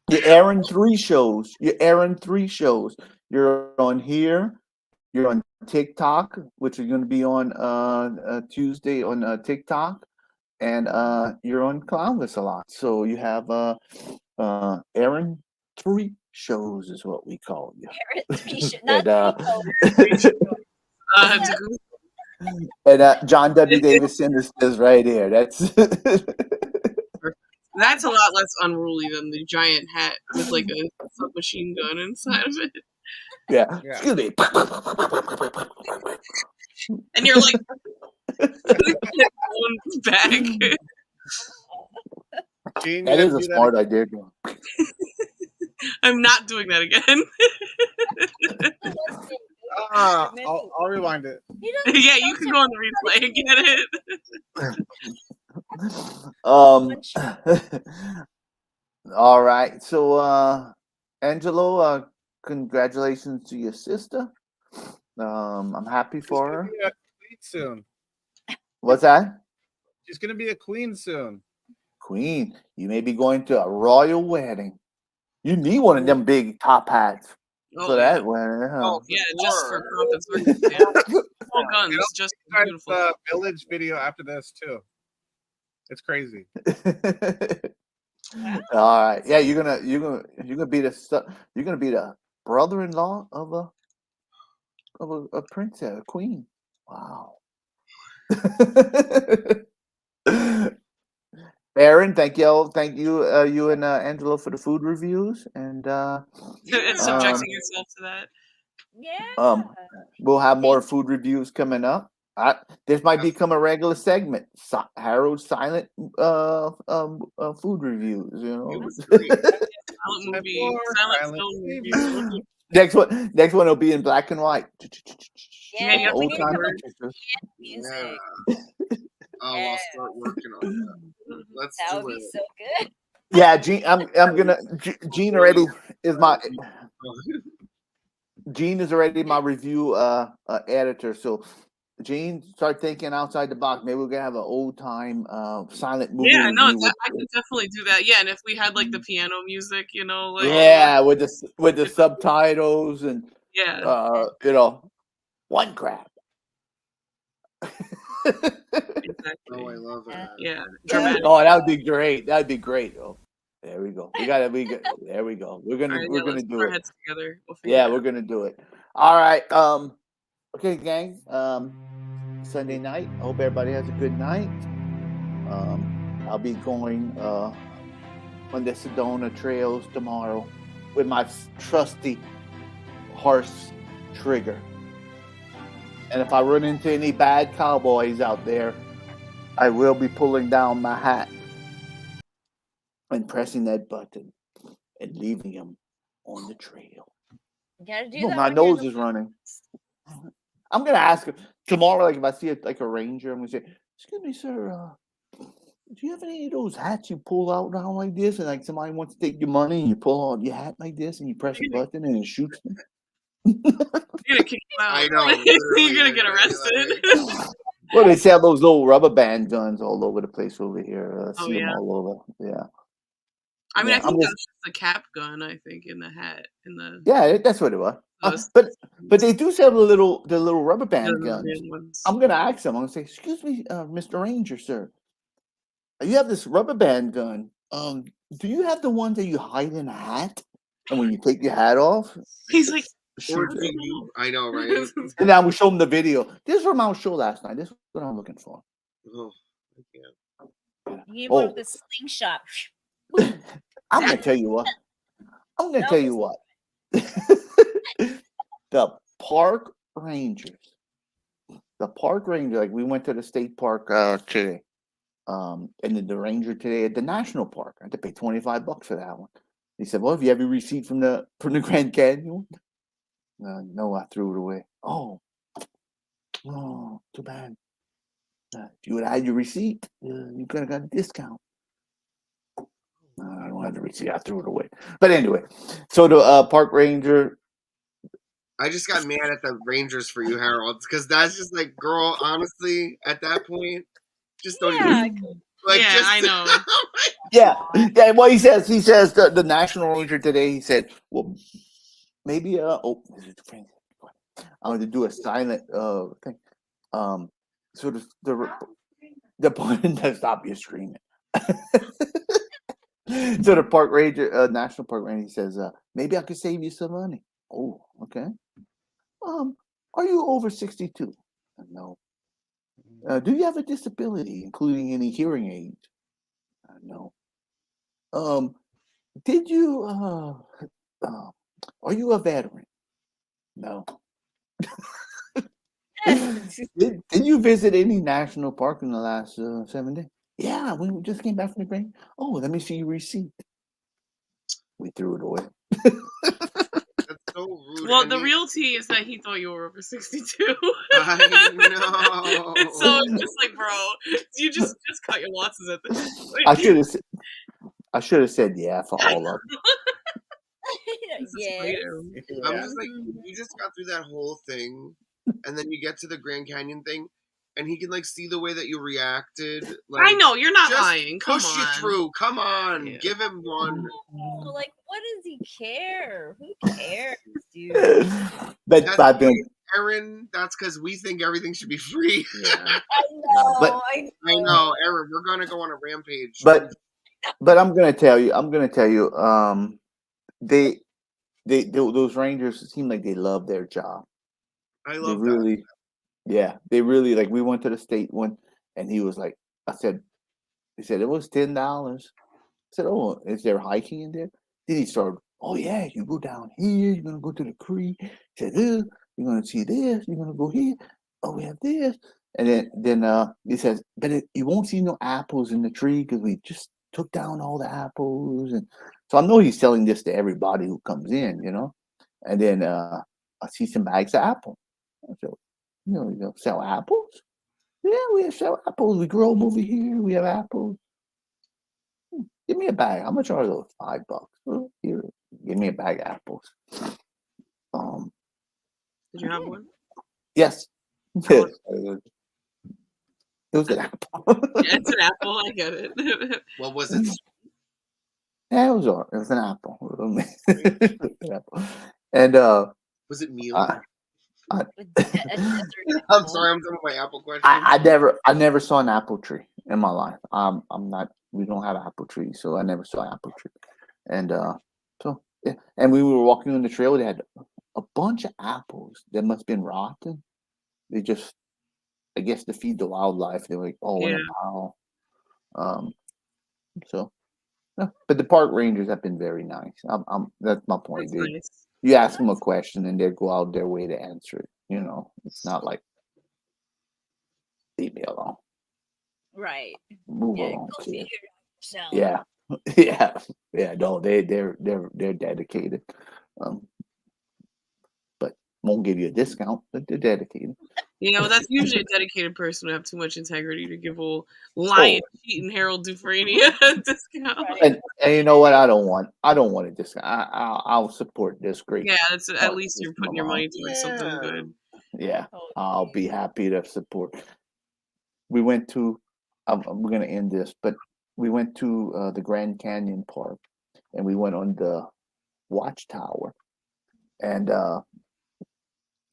E: you're airing 3 shows. You're airing 3 shows. You're on here. You're on TikTok, which is going to be on Tuesday on TikTok, and you're on Clownvis a lot. So you have airing 3 shows is what we call you. And John W. Davison is right here. That's
F: That's a lot less unruly than the giant hat with like a submachine gun inside of it.
E: Yeah. Excuse me.
F: And you're like back.
E: That is a smart idea.
F: I'm not doing that again.
C: I'll rewind it.
G: He doesn't
F: Yeah, you can go on the replay and get it.
E: All right. So, Angelo, congratulations to your sister. I'm happy for her.
C: Be a queen soon.
E: What's that?
C: She's gonna be a queen soon.
E: Queen, you may be going to a royal wedding. You need one of them big top hats
F: Oh,
E: for
F: yeah.
E: that wedding. Huh?
F: Oh, yeah, just for pomp and circumstance. All guns,
C: You know,
F: just
C: guys,
F: beautiful.
C: the village video after this too. It's crazy.
E: All right. Yeah, you're gonna be the brother-in-law of a princess, a queen. Wow. Aaron, thank you, you and Angelo for the food reviews, and
F: Subjecting yourself to that.
G: Yeah.
E: We'll have more food reviews coming up. This might become a regular segment. Harold's silent food reviews. You know.
F: Silent movie, silent film review.
E: Next one will be in black and white.
G: Yeah, you
E: Old time pictures.
G: music.
D: Oh, I'll start working on that. Let's
G: That
D: do
G: would be
D: it.
G: so good.
E: Yeah, Gene. I'm gonna. Gene already is my. Gene is already my review editor. So, Gene, start thinking outside the box. Maybe we're gonna have an old time silent movie.
F: Yeah, no,
E: review
F: I could definitely do that. Yeah, and if we had like the piano music, you know, like
E: yeah, with the subtitles and
F: yeah,
E: you know, one crap.
F: exactly.
D: Oh, I love it.
F: Yeah, dramatic.
E: Oh, that would be great. That'd be great. Oh, there we go. There we go. We're gonna
F: All right,
E: we're
F: yeah,
E: gonna
F: let's
E: do
F: put our
E: it.
F: heads together. We'll figure
E: Yeah,
F: it
E: we're
F: out.
E: gonna do it. All right. Okay, gang. Sunday night. I hope everybody has a good night. I'll be going on the Sedona trails tomorrow with my trusty horse Trigger. And if I run into any bad cowboys out there, I will be pulling down my hat and pressing that button and leaving him on the trail.
G: You gotta do
E: Oh,
G: that.
E: my
G: when you're in
E: nose
G: the
E: is running. I'm gonna ask him tomorrow. Like if I see a ranger, I'm gonna say, "Excuse me, sir. Do you have any of those hats you pull out down like this, and like somebody wants to take your money, and you pull out your hat like this, and you press a button, and it shoots them?"
F: You're gonna kick him out.
D: I know.
F: You're gonna get arrested.
E: Well, they sell those little rubber band guns all over the place over here.
F: Oh,
E: See them
F: yeah.
E: all over. Yeah.
F: I mean,
E: Yeah,
F: I think
E: I'm
F: that
E: just-
F: was just a cap gun. I think in the hat, in the
E: Yeah, that's what it was.
F: Those-
E: But they do sell the little rubber band
F: the
E: guns.
F: big ones.
E: I'm gonna ask them. I'm gonna say, "Excuse me, Mr. Ranger, sir. You have this rubber band gun. Do you have the one that you hide in a hat? And when you take your hat off,
F: He's like,
D: Or
E: shoot
D: do
E: it."
D: you? I know, right?
E: And I will show them the video. This is from our show last night. This is what I'm looking for.
D: Oh, I can't.
G: You put the slingshot.
E: I'm gonna tell you what. I'm gonna
G: That
E: tell you
G: was-
E: what. The park rangers. The park ranger, like we went to the state park today. And then the ranger today at the national park. I had to pay $25 for that one. He said, "Well, if you have your receipt from the Grand Canyon." No, I threw it away. Oh, too bad. If you would have had your receipt, you could have got a discount. I don't have the receipt. I threw it away. But anyway, so the park ranger.
D: I just got mad at the Rangers for you, Harold, because that's just like, girl, honestly, at that point, just don't even. Like,
F: yeah,
D: just,
F: I know.
E: Yeah. Well, he says the national ranger today. He said, "Well, maybe I'm going to do a silent thing." So the point to stop you screaming. So the park ranger, national park ranger, says, "Maybe I could save you some money." Oh, okay. Are you over 62? No. Do you have a disability, including any hearing aids? No. Did you? Are you a veteran? No. Did you visit any national park in the last 7 days? Yeah, we just came back from the Grand. Oh, let me see your receipt. We threw it away.
D: That's so rude.
F: Well,
D: and
F: the
D: they-
F: real tea is that he thought you were over 62.
D: I know.
F: So it's just like, bro, you just cut your losses at this point.
E: I should have said yeah for all of them.
G: Yes.
D: I'm just like, you just got through that whole thing, and then you get to the Grand Canyon thing, and he can like see the way that you reacted. Like,
F: I know, you're not
D: just
F: lying. Come
D: push you
F: on.
D: through. Come on,
F: Yeah.
D: give him one.
G: Oh, like, what does he care? Who cares, dude?
E: But
D: That's
E: I've been,
D: Aaron. That's because we think everything should be free.
F: Yeah.
G: I know.
E: But-
D: I know, Aaron. We're gonna go on a rampage.
E: but I'm gonna tell you, those Rangers seem like they love their job.
D: I
E: They
D: love
E: really, yeah, they really like. We went to the state one, and he was like, he said it was $10. I said, oh, is there hiking in there? Then he started, oh yeah, you go down here, you're gonna go to the creek. He said, you're gonna see this, you're gonna go here. Oh, we have this, and then he says, but you won't see no apples in the tree because we just took down all the apples, and so I know he's selling this to everybody who comes in, And then I see some bags of apple. I said, you sell apples? Yeah, we sell apples. We grow them over here. We have apples. Give me a bag. How much are those? $5. Well, here, give me a bag of apples.
F: Did you have one?
E: Yes. It was an apple.
F: Yeah, it's an apple. I get it.
D: What was it?
E: Yeah, it was an apple. An apple. And
D: Was it meal?
E: I'm
D: sorry, I'm done with my apple question.
E: I never saw an apple tree in my life. I'm not. We don't have apple trees, so I never saw an apple tree. And so yeah. And we were walking on the trail. They had a bunch of apples that must have been rotten. They just, I guess, to feed the wildlife. They were like, in a pile. So, yeah. But the park rangers have been very nice. That's my point.
F: That's nice.
E: You ask them a question and they go out their way to answer it. It's not like leave me alone.
G: Right.
E: Move
G: Yeah,
E: along,
G: go
E: kid.
G: figure it out yourself.
E: Yeah. No, they're dedicated. But won't give you a discount, but they're dedicated.
F: Yeah, well, that's usually a dedicated person who have too much integrity to give old lion cheating Harold Dufrene a discount.
E: And you know what? I don't want a discount. I'll support this great.
F: Yeah, that's at least you're putting your money towards something good.
E: Yeah, I'll be happy to support. We went to. I'm going to end this, but we went to the Grand Canyon Park, and we went on the Watchtower, and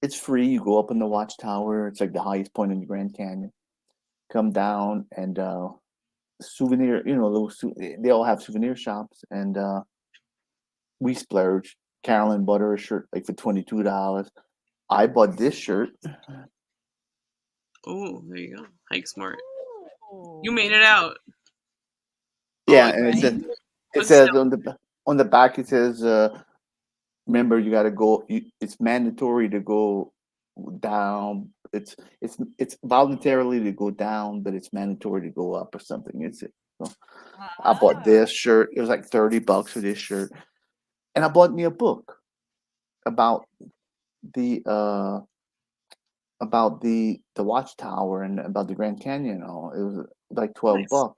E: it's free. You go up in the Watchtower. It's like the highest point in the Grand Canyon. Come down and souvenir. They all have souvenir shops, and we splurged. Carolyn bought her a shirt like for $22. I bought this shirt.
F: Oh, there you go. Hike smart. You made it out.
E: Yeah, and it says on the back it says, remember you got to go. It's mandatory to go down. It's voluntarily to go down, but it's mandatory to go up or something. Is it? So I bought this shirt. It was like $30 for this shirt, and I bought me a book about the Watchtower and about the Grand Canyon. It was like $12.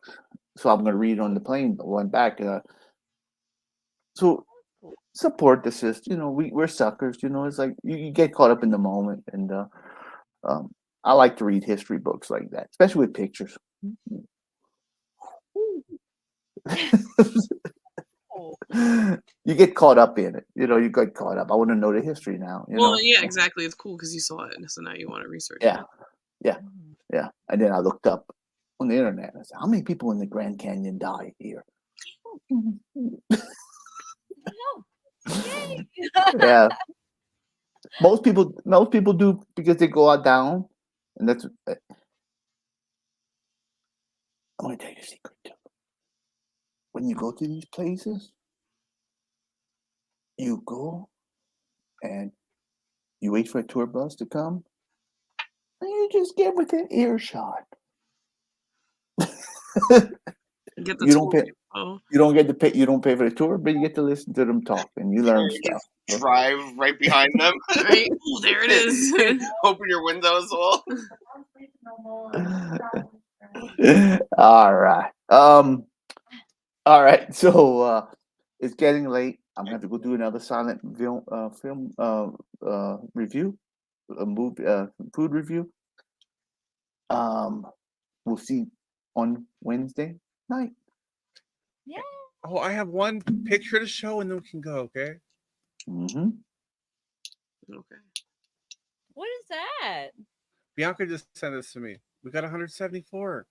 E: So I'm gonna read on the plane, but went back. So support the system. We're suckers. It's like you get caught up in the moment, and I like to read history books like that, especially with pictures. You get caught up in it. You get caught up. I want to know the history now.
F: Well, yeah, exactly. It's cool because you saw it, and so now you want to research it.
E: Yeah. And then I looked up on the internet and I said, how many people in the Grand Canyon died here? Yeah. Most people do because they go out down, and that's. I'm going to tell you a secret too. When you go to these places, you go and you wait for a tour bus to come, and you just get within earshot.
F: Get the
E: You don't pay.
F: Oh.
E: You don't get to pay. You don't pay for the tour, but you get to listen to them talk, and you learn stuff.
D: Drive right behind them.
F: Right. Oh, there it is.
D: Open your windows, all.
E: All right. All right. So it's getting late. I'm gonna have to go do another silent film review, a movie food review. We'll see on Wednesday night.
G: Yeah.
C: Oh, I have one picture to show, and then we can go. Okay.
E: Mm-hmm.
F: Okay.
G: What is that?
C: Bianca just sent this to me. We got 174.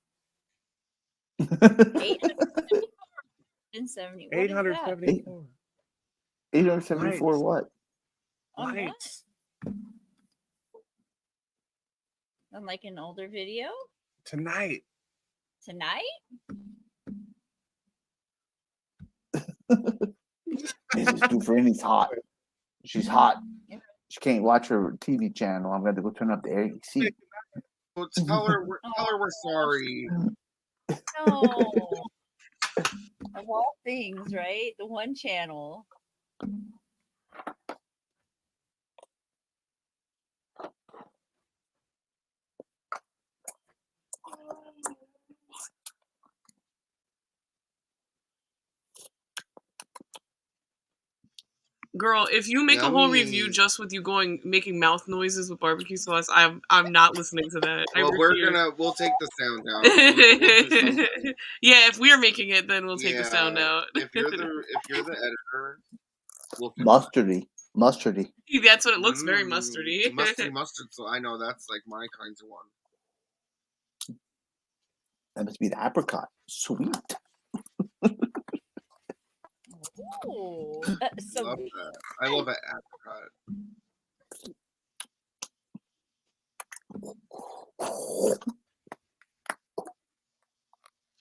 G: 874.
C: 874.
E: 874 what?
G: On
C: Lights.
G: what? On like an older video?
C: Tonight.
G: Tonight?
E: Mrs. Dufrene's hot. She's hot. She can't watch her TV channel. I'm going to go turn up the AC.
D: Well, tell her we're sorry.
G: No. Of all things, right? The one channel.
F: Girl, if you make a whole review just with you making mouth noises with barbecue sauce, I'm not listening to that.
D: Well, we'll take the sound out.
F: Yeah, if we're making it, then we'll take the sound out.
D: If you're the editor, we'll
E: Mustardy.
F: That's what it looks, very mustardy.
D: Mustard. So I know that's like my kinds of one.
E: That must be the apricot. Sweet.
G: Ooh, so
D: Love that. I love an apricot.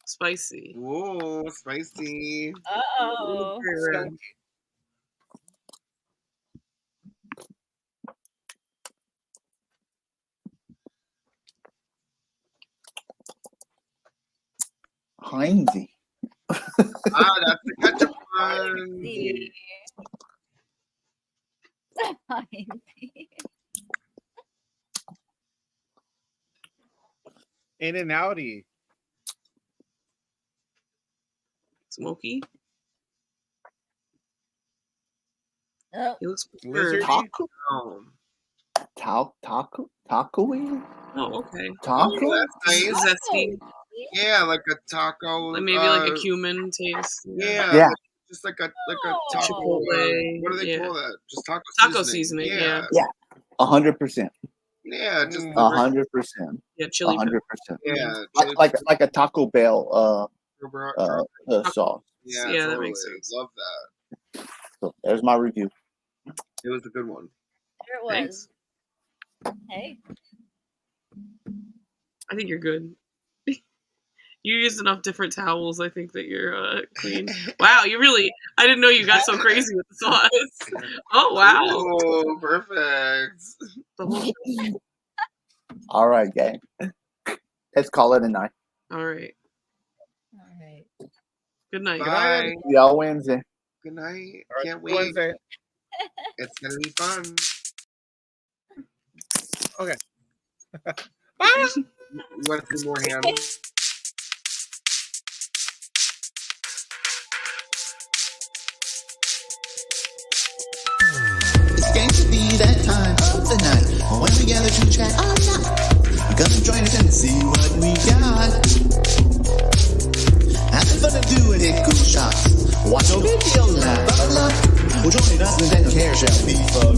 F: Spicy.
D: Whoa, spicy.
G: Uh-oh.
E: Heinzie.
D: That's the ketchup one.
C: In and outy.
F: Smoky.
G: Oh.
F: He looks
C: Lizardy.
E: Taco wing?
F: Oh, okay.
E: Taco?
D: Oh, that's nice.
F: Zesty.
D: Yeah, like a taco.
F: Like maybe like a cumin taste.
D: Yeah. Just like a taco.
F: Chipotle.
D: What do they call that? Just
F: taco seasoning. Yeah.
E: 100%.
D: Yeah, just
E: 100%.
F: Yeah, chili.
E: 100%.
D: Yeah,
E: like a Taco Bell sauce.
D: Yeah,
F: totally. That makes sense.
D: Love that.
E: So there's my review.
D: It was a good one.
G: There it was. Hey.
F: I think you're good. You used enough different towels. I think that you're clean. Wow, you really... I didn't know you got so crazy with the sauce. Oh, wow.
D: Oh, perfect.
E: All right, gang. Let's call it a night.
F: All right. Good night.
D: Bye.
E: See y'all Wednesday.
D: Good night.
C: Right,
D: Can't wait.
C: Wednesday.
D: It's going to be fun.
C: Okay.
D: You want to do more hands?
A: It's going to be that time of the night when we gather to chat all night. Come join us and see what we got. Having fun and doing it, cool shots. Watch our video live, blah blah blah. Well, join us and then care shall be for